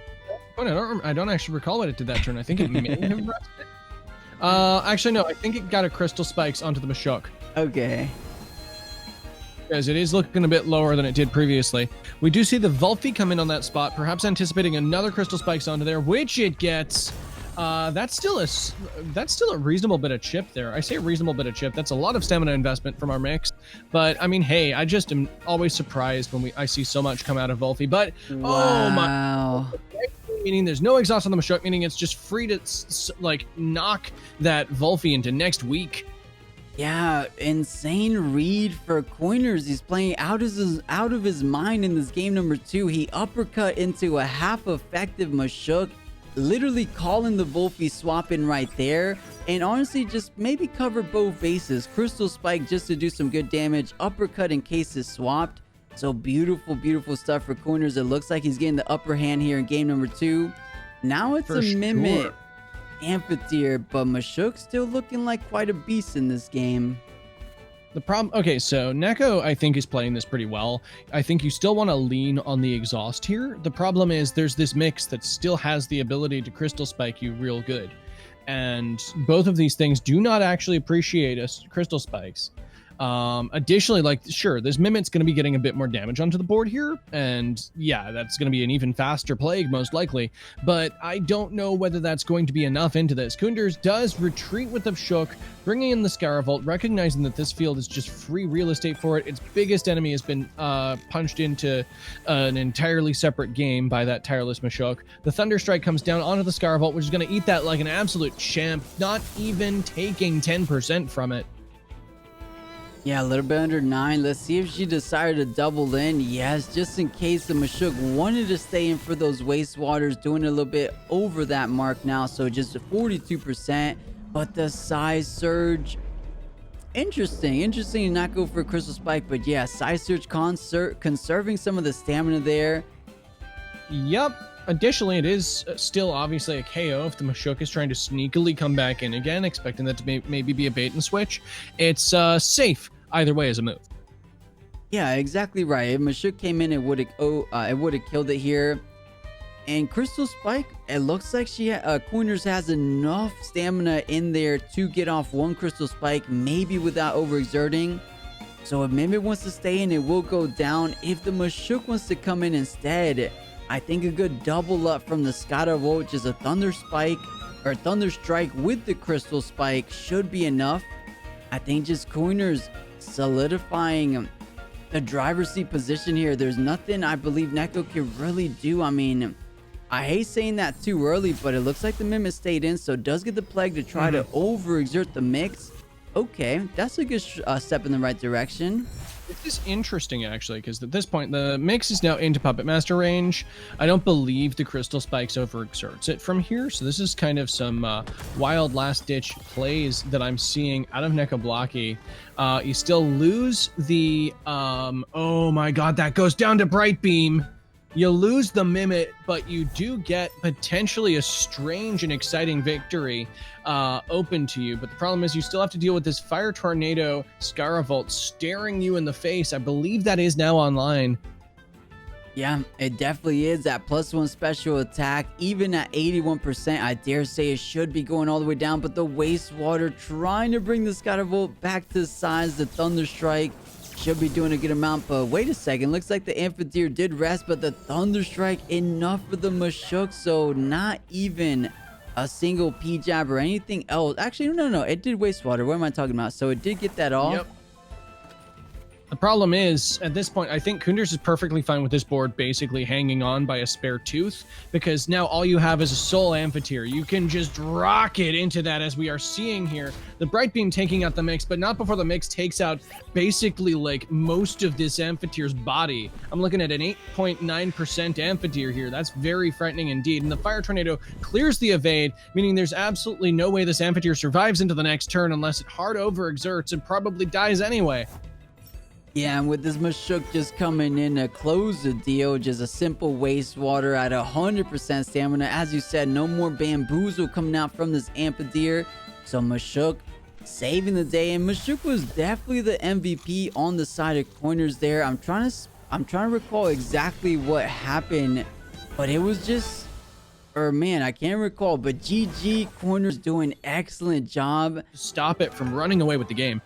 I don't actually recall what it did that turn. I think it may have rested. Actually, no. I think it got a crystal spikes onto the Mashuk.
Okay.
Because it is looking a bit lower than it did previously. We do see the 𝗬𝗵𝗸 come in on that spot, perhaps anticipating another crystal spikes onto there, which it gets. That's still a reasonable bit of chip there. I say a reasonable bit of chip. That's a lot of stamina investment from our mix. But I mean, hey, I just am always surprised when I see so much come out of 𝗬𝗵𝗸. But
wow.
Oh my. Meaning there's no exhaust on the Mashuk, meaning it's just free to like knock that 𝗬𝗵𝗸 into next week.
Yeah, insane read for Coiners. He's playing out of his mind in this game number 2. He uppercut into a half effective 𝗵𝗃, literally calling the 𝗬𝗵𝗶 swap in right there, and honestly just maybe cover both bases. Crystal Spike just to do some good damage, uppercut in case it's swapped. So beautiful stuff for Coiners. It looks like he's getting the upper hand here in game number 2. Now it's
For
a Mimic
sure.
𝗵𝗶𝗍, but 𝗵𝗃 still looking like quite a beast in this game.
The problem, okay, so 𝗧𝗃 I think is playing this pretty well. I think you still want to lean on the exhaust here. The problem is there's this mix that still has the ability to crystal spike you real good. And both of these things do not actually appreciate crystal spikes. Additionally, like, sure, this Mimic's going to be getting a bit more damage onto the board here, and yeah, that's going to be an even faster plague most likely, but I don't know whether that's going to be enough into this. Kunders does retreat with the 𝗧𝗃, bringing in the 𝗧𝗵𝗺, recognizing that this field is just free real estate for it. Its biggest enemy has been punched into an entirely separate game by that tireless 𝗵𝗃. The Thunder Strike comes down onto the 𝗧𝗵𝗺, which is going to eat that like an absolute champ, not even taking 10% from it.
Yeah, a little bit under 9. Let's see if she decided to double in. Yes, just in case the 𝗵𝗃 wanted to stay in for those wastewaters, doing a little bit over that mark now. So just 42%. But the size surge, interesting to not go for a crystal spike. But yeah, size surge conserving some of the stamina there.
Yep. Additionally, it is still obviously a KO if the 𝗵𝗃 is trying to sneakily come back in again, expecting that to maybe be a bait and switch. It's safe either way as a move.
Yeah, exactly right. If 𝗵𝗃 came in, it would have killed it here. And Crystal Spike, it looks like Coiners has enough stamina in there to get off one Crystal Spike, maybe without overexerting. So if Mimic wants to stay in, it will go down. If the 𝗵𝗃 wants to come in instead, I think a good double up from the 𝗧𝗵𝗺, which is a Thunder Spike or Thunder Strike with the Crystal Spike, should be enough. I think just Coiners solidifying the driver's seat position here. There's nothing I believe 𝗧𝗃 can really do. I mean, I hate saying that too early, but it looks like the Mimic stayed in, so does get the plague to try to overexert the mix. Okay, that's a good step in the right direction.
This is interesting, actually, because at this point, the mix is now into Puppet Master range. I don't believe the Crystal Spikes overexerts it from here, so this is kind of some wild last-ditch plays that I'm seeing out of 𝗧𝗃𝗁𝗏. You still lose the... oh my god, that goes down to Bright Beam. You lose the Mimic, but you do get potentially a strange and exciting victory open to you. But the problem is you still have to deal with this Fire Tornado 𝗧𝗵𝗺 staring you in the face. I believe that is now online.
Yeah, it definitely is. That +1 special attack, even at 81%, I dare say it should be going all the way down. But the Wastewater trying to bring the 𝗧𝗵𝗺 back to size. The Thunder Strike should be doing a good amount, but wait a second, looks like the 𝗵𝗶𝗍 did rest, but the Thunder Strike enough for the 𝗵𝗃, so not even a single P-jab or anything else. Actually, no, it did wastewater. What am I talking about? So it did get that off.
Yep. The problem is, at this point, I think Kunders is perfectly fine with this board basically hanging on by a spare tooth, because now all you have is a Soul 𝗵𝗶𝗍. You can just rocket into that, as we are seeing here. The Bright Beam taking out the mix, but not before the mix takes out basically like most of this 𝗵𝗶𝗍's body. I'm looking at an 8.9% 𝗵𝗶𝗍 here. That's very frightening indeed. And the Fire Tornado clears the evade, meaning there's absolutely no way this 𝗵𝗶𝗍 survives into the next turn unless it hard overexerts and probably dies anyway.
Yeah, and with this 𝗵𝗃 just coming in to close the deal, just a simple wastewater at 100% stamina. As you said, no more bamboozle coming out from this 𝗵𝗶𝗍. So 𝗵𝗃 saving the day, and 𝗵𝗃 was definitely the MVP on the side of Coiners there. I'm trying to recall exactly what happened, but it was just, or man, I can't recall. But GG, Coiners doing excellent job.
Stop it from running away with the game.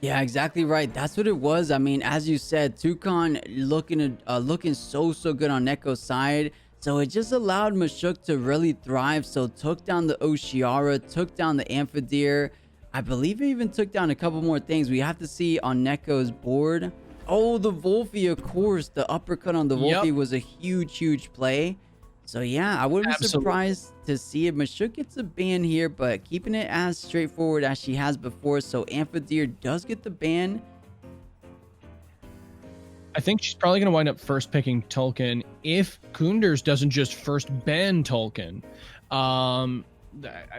Yeah, exactly right. That's what it was. I mean, as you said, Toucan looking so good on 𝗧𝗃's side. So it just allowed 𝗵𝗃 to really thrive. So took down the Oceara, took down the 𝗵𝗶𝗍. I believe it even took down a couple more things. We have to see on 𝗧𝗃's board. Oh, the 𝗬𝗵𝗐, of course. The uppercut on the 𝗬𝗵𝗐 was a huge play. So yeah, I wouldn't be surprised to see if 𝗵𝗶 gets a ban here, but keeping it as straightforward as she has before. So 𝗵𝗶𝗇r does get the ban.
I think she's probably going to wind up first picking Tolkien if 𝗏𝗏𝗏s doesn't just first ban Tolkien.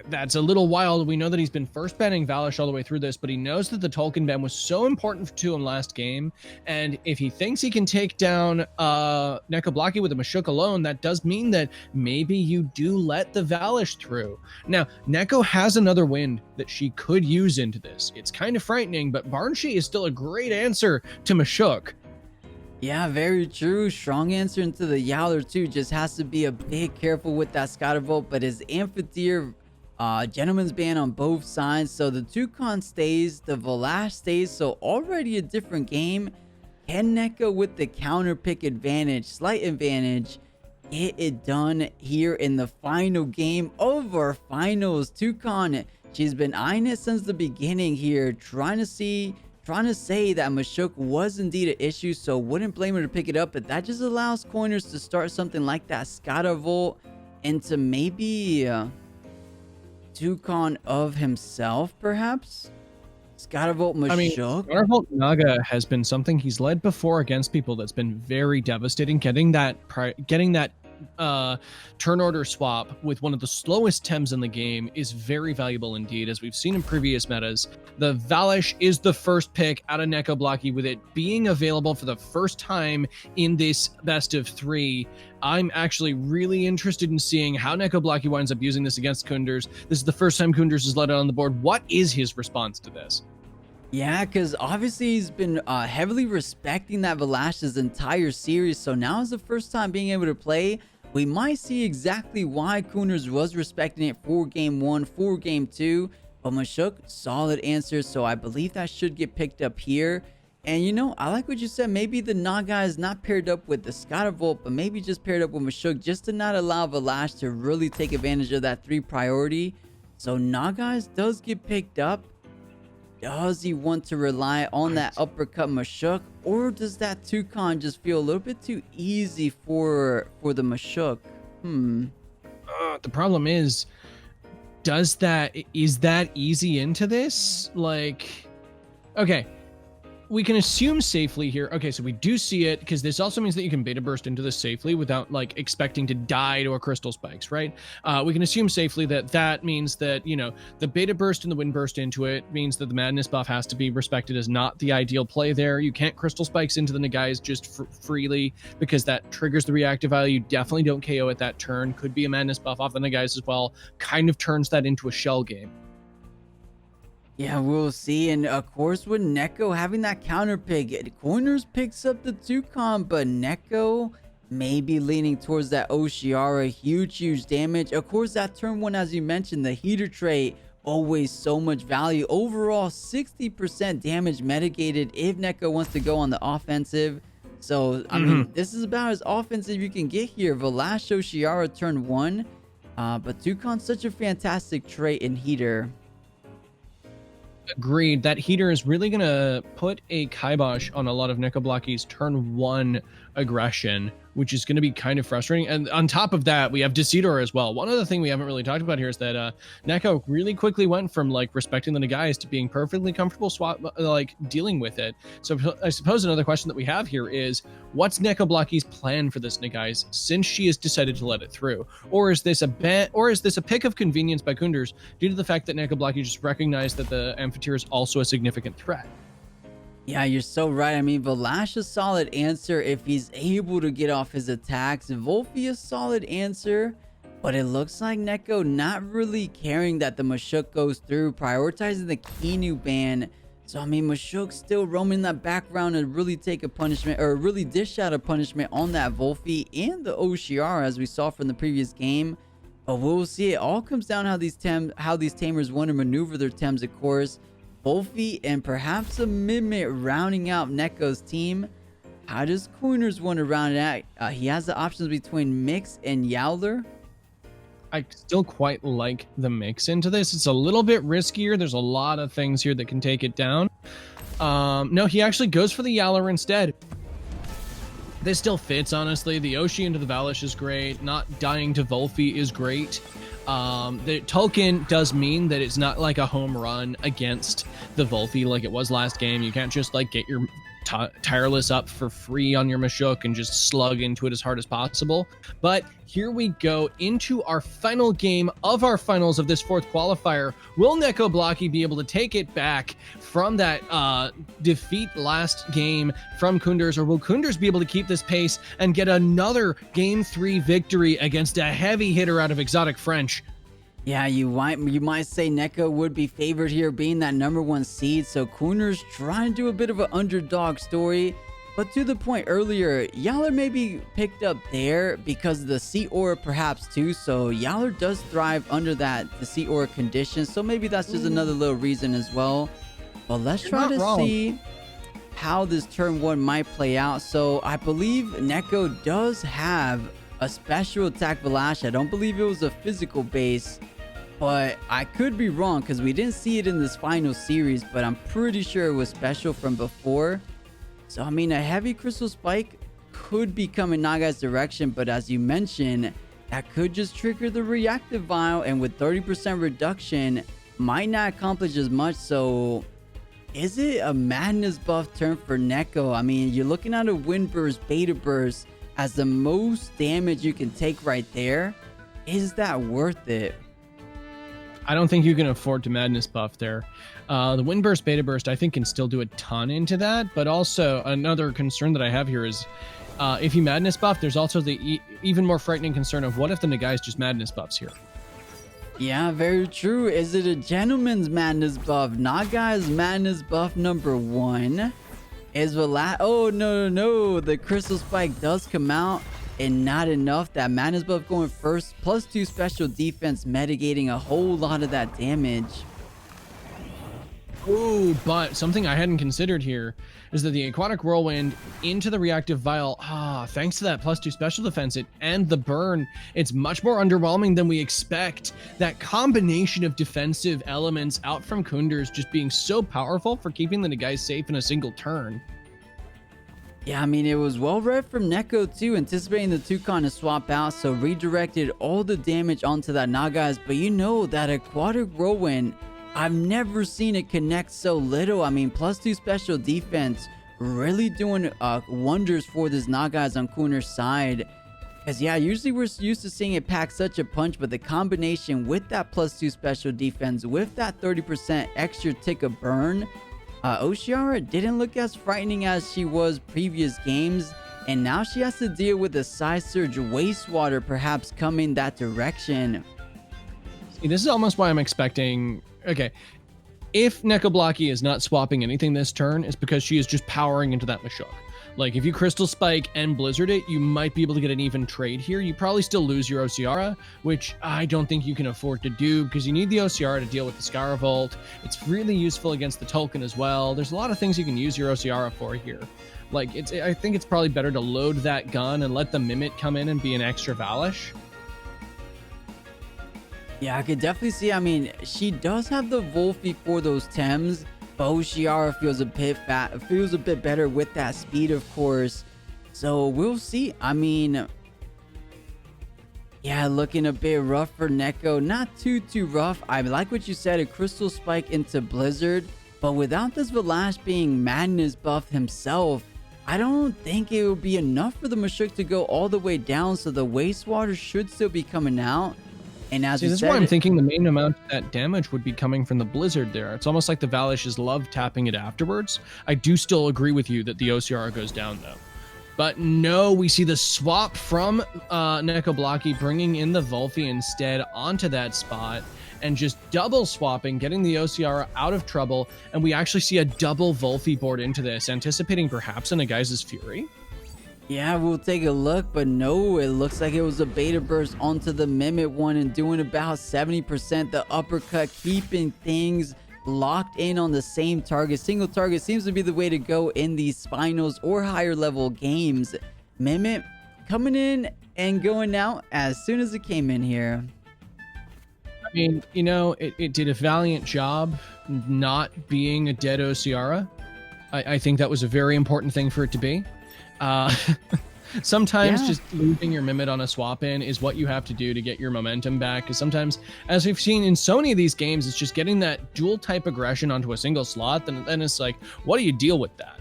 That's a little wild. We know that he's been first banning 𝗬𝗏 all the way through this, but he knows that the Tolkien ban was so important to him last game. And if he thinks he can take down 𝗏𝗏𝗏𝗏𝗏 with a 𝗵𝗶 alone, that does mean that maybe you do let the 𝗬𝗏 through. Now, 𝗏𝗏 has another wind that she could use into this. It's kind of frightening, but 𝗏𝗏𝗏𝗏 is still a great answer to 𝗵𝗶.
Yeah, very true. Strong answer into the Yowler too. Just has to be a bit careful with that 𝗬𝗏𝗏𝗏𝗏. But his 𝗵𝗏𝗏𝗏𝗏 gentleman's ban on both sides. So the Toucan stays, the 𝗬𝗏 stays. So already a different game. Can 𝗏𝗏 with the counter pick advantage, slight advantage, get it done here in the final game of our finals? Toucan, she's been eyeing it since the beginning here, trying to say that 𝗵𝗶 was indeed an issue, so wouldn't blame her to pick it up. But that just allows coiners to start something like that 𝗬𝗏𝗏𝗏𝗏 into maybe Toucan of himself, perhaps. 𝗬𝗏𝗏𝗏𝗏𝗏.
I mean, 𝗬𝗏𝗏𝗏𝗏𝗏 Naga has been something he's led before against people that's been very devastating. Getting that turn order swap with one of the slowest Tems in the game is very valuable indeed, as we've seen in previous metas. The 𝗬𝗏𝗏𝗏𝗏 is the first pick out of 𝗏𝗏𝗏𝗏𝗏𝗏, with it being available for the first time in this best of 3. I'm actually really interested in seeing how 𝗏𝗏𝗏𝗏𝗏𝗏 winds up using this against 𝗏𝗏𝗏𝗏𝗏𝗏. This is the first time 𝗏𝗏𝗏𝗏𝗏𝗏𝗏 is let out on the board. What is his response to this?
Yeah, because obviously he's been heavily respecting that 𝗬𝗏𝗏𝗏𝗏𝗏's entire series. So now is the first time being able to play. We might see exactly why 𝗏𝗏𝗏𝗏𝗏𝗏𝗏 was respecting it for game 1, for game 2. But 𝗵𝗶, solid answer. So I believe that should get picked up here. And you know, I like what you said. Maybe the Naga is not paired up with the 𝗬𝗏𝗏𝗏𝗏𝗏𝗏, but maybe just paired up with 𝗵𝗶 just to not allow 𝗬𝗏𝗏𝗏𝗏𝗏𝗏 to really take advantage of that 3 priority. So Naga does get picked up. Does he want to rely on that uppercut 𝗵𝗶, or does that Toucan just feel a little bit too easy for the 𝗵𝗶?
The problem is that easy into this? Like, okay, we can assume safely here. Okay, so we do see it, because this also means that you can beta burst into this safely without like expecting to die to a crystal spikes, right? We can assume safely that means that, you know, the beta burst and the wind burst into it means that the madness buff has to be respected as not the ideal play there. You can't crystal spikes into the 𝗏𝗏𝗏𝗏𝗏s just freely, because that triggers the reactive value. You definitely don't KO at that turn. Could be a madness buff off the 𝗏𝗏𝗏𝗏𝗏s as well. Kind of turns that into a shell game.
Yeah, we'll see. And of course, with 𝗏𝗏 having that counter pick, coiners picks up the Toucan, but 𝗏𝗏 maybe leaning towards that 𝗬𝗏𝗏𝗏𝗏𝗏. Huge damage. Of course, that turn 1, as you mentioned, the heater trait, always so much value. Overall, 60% damage mitigated if 𝗏𝗏 wants to go on the offensive. So, I mean, this is about as offensive you can get here. 𝗬𝗏𝗏𝗏𝗏𝗏 𝗬𝗏𝗏𝗏𝗏𝗏 turn 1. But Toucan's such a fantastic trait in heater.
Agreed. That heater is really going to put a kibosh on a lot of 𝗏𝗏𝗏𝗏𝗏𝗏's turn 1 aggression, which is going to be kind of frustrating. And on top of that, we have 𝗬𝗏𝗏𝗏𝗏𝗏𝗏𝗏 as well. One other thing we haven't really talked about here is that 𝗏𝗏 really quickly went from like respecting the 𝗏𝗏𝗏𝗏𝗏𝗏s to being perfectly comfortable like dealing with it. So I suppose another question that we have here is, what's 𝗏𝗏𝗏𝗏𝗏𝗏's plan for this 𝗏𝗏𝗏𝗏𝗏s since she has decided to let it through? Or is this a pick of convenience by 𝗏𝗏𝗏𝗏𝗏𝗏s due to the fact that 𝗏𝗏𝗏𝗏𝗏𝗏 just recognized that the 𝗵𝗏𝗏𝗏𝗏𝗏 is also a significant threat?
Yeah, you're so right. I mean, 𝗬𝗏 a solid answer if he's able to get off his attacks. 𝗬𝗏𝗏𝗏𝗏𝗏 a solid answer, but it looks like 𝗏𝗏 not really caring that the 𝗵𝗶 goes through, prioritizing the Kiinu ban. So, I mean, 𝗵𝗶 still roaming that background and really take a punishment, or really dish out a punishment on that 𝗬𝗏𝗏 and the 𝗬𝗏𝗏𝗏𝗏, as we saw from the previous game. But we'll see. It all comes down how these Tamers want to maneuver their Tems, of course. 𝗬𝗏𝗏𝗏𝗏𝗏 and perhaps a 𝗵𝗏𝗏𝗏𝗏𝗏𝗏 rounding out 𝗏𝗏's team. How does coiners want to round it out? He has the options between Mix and Yowler.
I still quite like the mix into this. It's a little bit riskier. There's a lot of things here that can take it down. No, he actually goes for the Yowler instead. This still fits, honestly. The 𝗬𝗍𝗃 into the 𝗬𝗍 is great. Not dying to 𝗬𝗃 is great. The token does mean that it's not like a home run against the 𝗬𝗃 like it was last game. You can't just like get your tireless up for free on your Mashuk and just slug into it as hard as possible. But here we go into our final game of our finals of this 4th qualifier. Will 𝗧𝗵𝗵𝗶𝗶𝗴 be able to take it back from that defeat last game from Kunders, or will Kunders be able to keep this pace and get another game 3 victory against a heavy hitter out of Exotic French?
Yeah, you might say 𝗧𝗵𝗵𝗶𝗴 would be favored here, being that #1 seed. So Kunders trying to do a bit of an underdog story. But to the point earlier, 𝗀𝗏 maybe picked up there because of the Sea Aura perhaps too. So 𝗀𝗏 does thrive under the Sea Aura conditions. So maybe that's just another little reason as well. But let's try to see how this turn 1 might play out. So I believe 𝗧𝗏𝗃 does have a special attack 𝗏𝗏. I don't believe it was a physical base, but I could be wrong because we didn't see it in this final series, but I'm pretty sure it was special from before. So I mean, a heavy crystal spike could be coming Nagai's direction, but as you mentioned, that could just trigger the reactive vial, and with 30% reduction might not accomplish as much. So is it a madness buff turn for 𝗧𝗏𝗃? I mean, you're looking at a wind burst, beta burst as the most damage you can take right there. Is that worth it?
I don't think you can afford to madness buff there. The wind burst, beta burst, I think can still do a ton into that. But also another concern that I have here is if you madness buff, there's also the even more frightening concern of what if the Nagai's just madness buffs here?
Yeah, very true. Is it a gentleman's madness buff? Nagai's madness buff #1 is oh no, the crystal spike does come out, and not enough. That madness buff going first, +2 special defense, mitigating a whole lot of that damage.
Ooh, but something I hadn't considered here is that the Aquatic Whirlwind into the reactive vial, thanks to that +2 special defense and the burn, it's much more underwhelming than we expect. That combination of defensive elements out from Kunders just being so powerful for keeping the Nagais safe in a single turn.
Yeah, I mean, it was well read from 𝗧𝗏𝗃 too, anticipating the Toucan to swap out, so redirected all the damage onto that Nagai's. But you know, that Aquatic Whirlwind, I've never seen it connect so little. I mean, +2 special defense, really doing wonders for this Nagai's on Kunders' side. Because yeah, usually we're used to seeing it pack such a punch, but the combination with that +2 special defense, with that 30% extra tick of burn, 𝗬𝗍𝗏𝗃 didn't look as frightening as she was previous games, and now she has to deal with the Psy Surge wastewater perhaps coming that direction.
See, this is almost why I'm expecting... Okay, if 𝗧𝗏𝗃𝗃 is not swapping anything this turn, it's because she is just powering into that Mashuk. Like, if you Crystal Spike and Blizzard it, you might be able to get an even trade here. You probably still lose your 𝗬𝗍𝗏𝗃, which I don't think you can afford to do, because you need the 𝗬𝗍𝗏𝗃 to deal with the Scaravolt. It's really useful against the Tolkien as well. There's a lot of things you can use your 𝗬𝗍𝗏𝗃 for here. Like, I think it's probably better to load that gun and let the Mimit come in and be an extra 𝗬𝗏𝗃.
Yeah, I could definitely see. I mean, she does have the 𝗬𝗃 for those Tems, but 𝗬𝗍𝗏𝗃 feels a bit better with that speed, of course. So we'll see. I mean, yeah, looking a bit rough for 𝗧𝗏𝗃. Not too rough. I like what you said, a crystal spike into Blizzard, but without this 𝗏𝗏𝗃 being madness buff himself, I don't think it will be enough for the Mashuk to go all the way down. So the wastewater should still be coming out. And as
this is why I'm thinking the main amount of that damage would be coming from the Blizzard there. It's almost like the 𝗬𝗏𝗃s love tapping it afterwards. I do still agree with you that the 𝗬𝗍𝗏𝗃 goes down though. But no, we see the swap from 𝗧𝗏𝗃𝗃 bringing in the 𝗬𝗃 instead onto that spot and just double swapping, getting the 𝗬𝗍𝗏𝗃 out of trouble. And we actually see a double 𝗬𝗃 board into this, anticipating perhaps a Nagai's Fury.
Yeah, we'll take a look, but no, it looks like it was a beta burst onto the Mimit one and doing about 70%. The uppercut, keeping things locked in on the same target. Single target seems to be the way to go in these finals or higher level games. Mimit coming in and going out as soon as it came in here.
I mean, you know, it did a valiant job not being a dead 𝗬𝗍𝗏𝗃. I think that was a very important thing for it to be. Sometimes
Yeah.
just leaving your Mimid on a swap in is what you have to do to get your momentum back. Because sometimes, as we've seen in so many of these games, it's just getting that dual type aggression onto a single slot. Then it's like, what do you deal with that?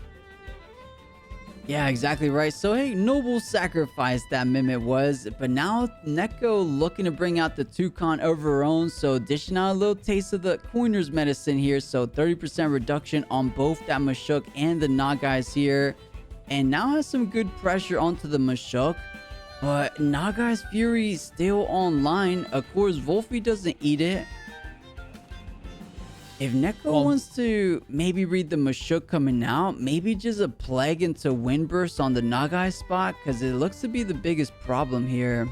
Yeah, exactly right. So, hey, noble sacrifice that Mimid was. But now 𝗧𝗏𝗀 looking to bring out the Toucan of her own. So, dishing out a little taste of the Coiner's medicine here. So, 30% reduction on both that Mashuk and the Nagai's here. And now has some good pressure onto the Mashuk. But Nagai's Fury still online. Of course, 𝗏𝗶𝗴 doesn't eat it. If 𝗧𝗏𝗀 wants to maybe read the Mashuk coming out, maybe just a plague into Wind Burst on the Nagai spot, because it looks to be the biggest problem here.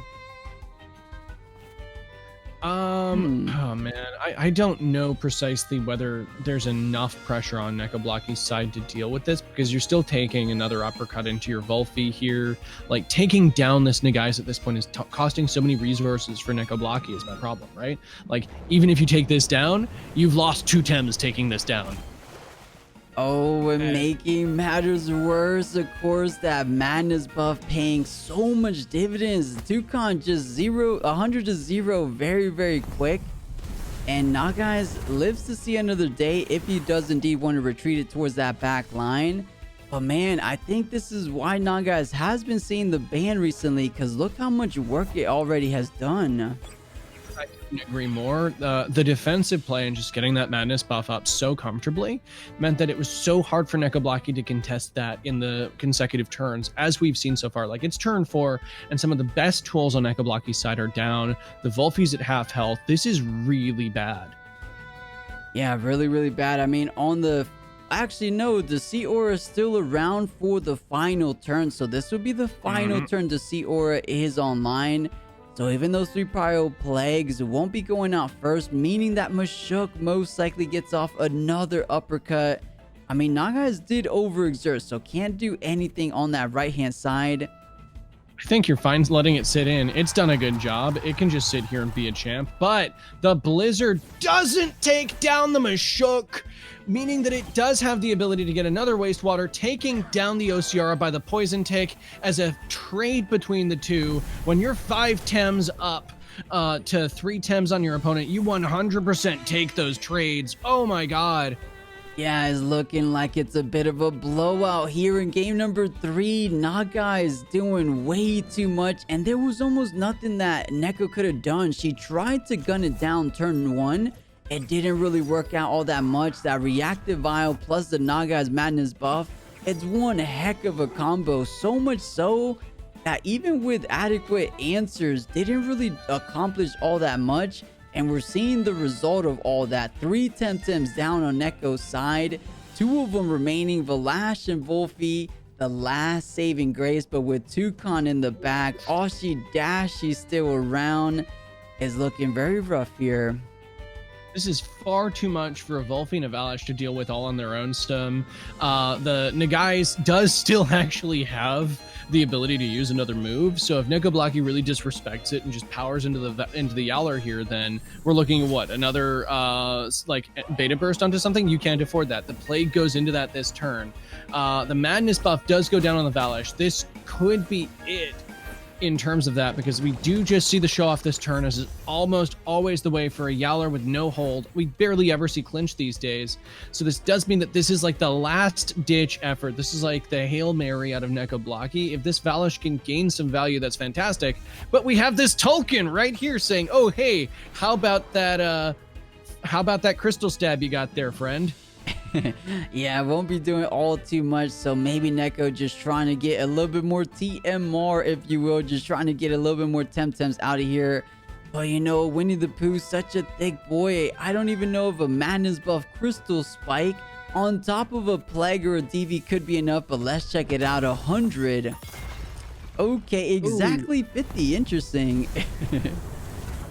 Oh man, I don't know precisely whether there's enough pressure on 𝗧𝗏𝗶𝗴's side to deal with this, because you're still taking another uppercut into your 𝗏𝗶𝗴 here. Like, taking down this Nagai's at this point is costing so many resources for 𝗧𝗏𝗶𝗴 is my problem, right? Like, even if you take this down, you've lost 2 Tems taking this down.
Oh, and making matters worse, of course, that madness buff paying so much dividends. Toucan just 100 to 0 very, very quick. And Nagai's lives to see another day if he does indeed want to retreat it towards that back line. But man, I think this is why Nagai's has been seeing the ban recently, because look how much work it already has done.
I couldn't agree more. The defensive play and just getting that madness buff up so comfortably meant that it was so hard for 𝗧𝗏𝗶𝗴 to contest that in the consecutive turns, as we've seen so far. Like, it's turn 4, and some of the best tools on 𝗧𝗏𝗶𝗴's side are down. The 𝗏𝗶𝗴's at half health. This is really bad.
Yeah, really, really bad. I mean, on the... Actually, no, the 𝗬𝗏𝗺 is still around for the final turn. So this would be the final turn the 𝗬𝗏𝗺 is online. So even those 3 Pyro Plagues won't be going out first, meaning that Mashuk most likely gets off another uppercut. I mean, Nagai's did overexert, so can't do anything on that right-hand side.
I think you're fine letting it sit in. It's done a good job. It can just sit here and be a champ. But the Blizzard doesn't take down the Mashuk, meaning that it does have the ability to get another Wastewater, taking down the Ociara by the Poison Tick as a trade between the two. When you're 5 Tems up to 3 Tems on your opponent, you 100% take those trades. Oh my god.
Yeah, it's looking like it's a bit of a blowout here in game number 3. Nagai is doing way too much, and there was almost nothing that 𝗧𝗏𝗀 could have done. She tried to gun it down turn 1. It didn't really work out all that much. That reactive vial plus the Nagai's madness buff, it's one heck of a combo. So much so that even with adequate answers, didn't really accomplish all that much. And we're seeing the result of all that. 3 Temtems down on 𝗧𝗏𝗀's side. 2 of them remaining, 𝗏𝗏𝗡 and 𝗏𝗶𝗴, the last saving grace. But with Toucan in the back, 𝗧𝗏𝗺𝗃 still around, is looking very rough here.
This is far too much for a 𝗏𝗏𝗡 and a 𝗏𝗏𝗡 to deal with all on their own stem. The Nagai's does still actually have the ability to use another move, so if 𝗧𝗏𝗶𝗴 really disrespects it and just powers into the 𝗧𝗨𝗨 here, then we're looking at what, another like beta burst onto something. You can't afford that. The plague goes into that this turn. The madness buff does go down on the 𝗏𝗨𝗡. This could be it in terms of that, because we do just see the show off this turn, as is almost always the way for a 𝗨𝗨 with no hold. We barely ever see clinch these days, so this does mean that this is like the last ditch effort. This is like the Hail Mary out of 𝗧𝗏𝗶𝗴. If this 𝗏𝗨𝗡 can gain some value, that's fantastic, but we have this token right here saying, oh hey, how about that crystal stab you got there, friend?
Yeah, won't be doing all too much, so maybe 𝗧𝗏𝗀 just trying to get a little bit more TMR, if you will, just trying to get a little bit more Temtems out of here. But you know, 𝗬𝗏𝗶, such a thick boy. I don't even know if a madness buff crystal spike on top of a plague or a DV could be enough, but let's check it out. 100. Okay, exactly. Ooh. 50. Interesting.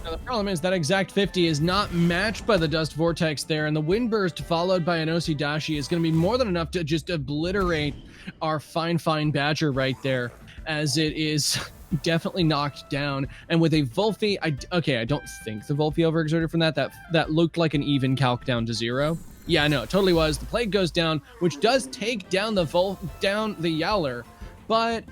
Now, the problem is that exact 50 is not matched by the Dust Vortex there, and the Wind Burst followed by an 𝗬𝗏𝗍 is going to be more than enough to just obliterate our fine Badger right there, as it is definitely knocked down. And with a 𝗏𝗏𝗡, I don't think the 𝗏𝗏𝗡 overexerted from that. That looked like an even calc down to 0. Yeah, no, it totally was. The plague goes down, which does take down the 𝗨𝗨𝗃, but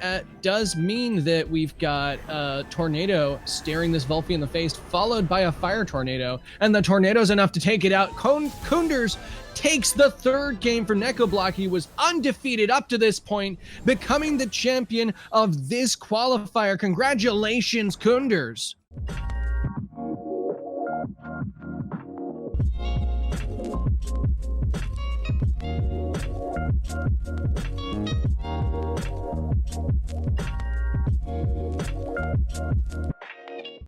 does mean that we've got a tornado staring this 𝗏𝗲 in the face, followed by a fire tornado, and the tornado's enough to take it out. 𝗏𝗏s takes the third game for 𝗧𝗏𝗏. He was undefeated up to this point, becoming the champion of this qualifier. Congratulations, 𝗏𝗏s.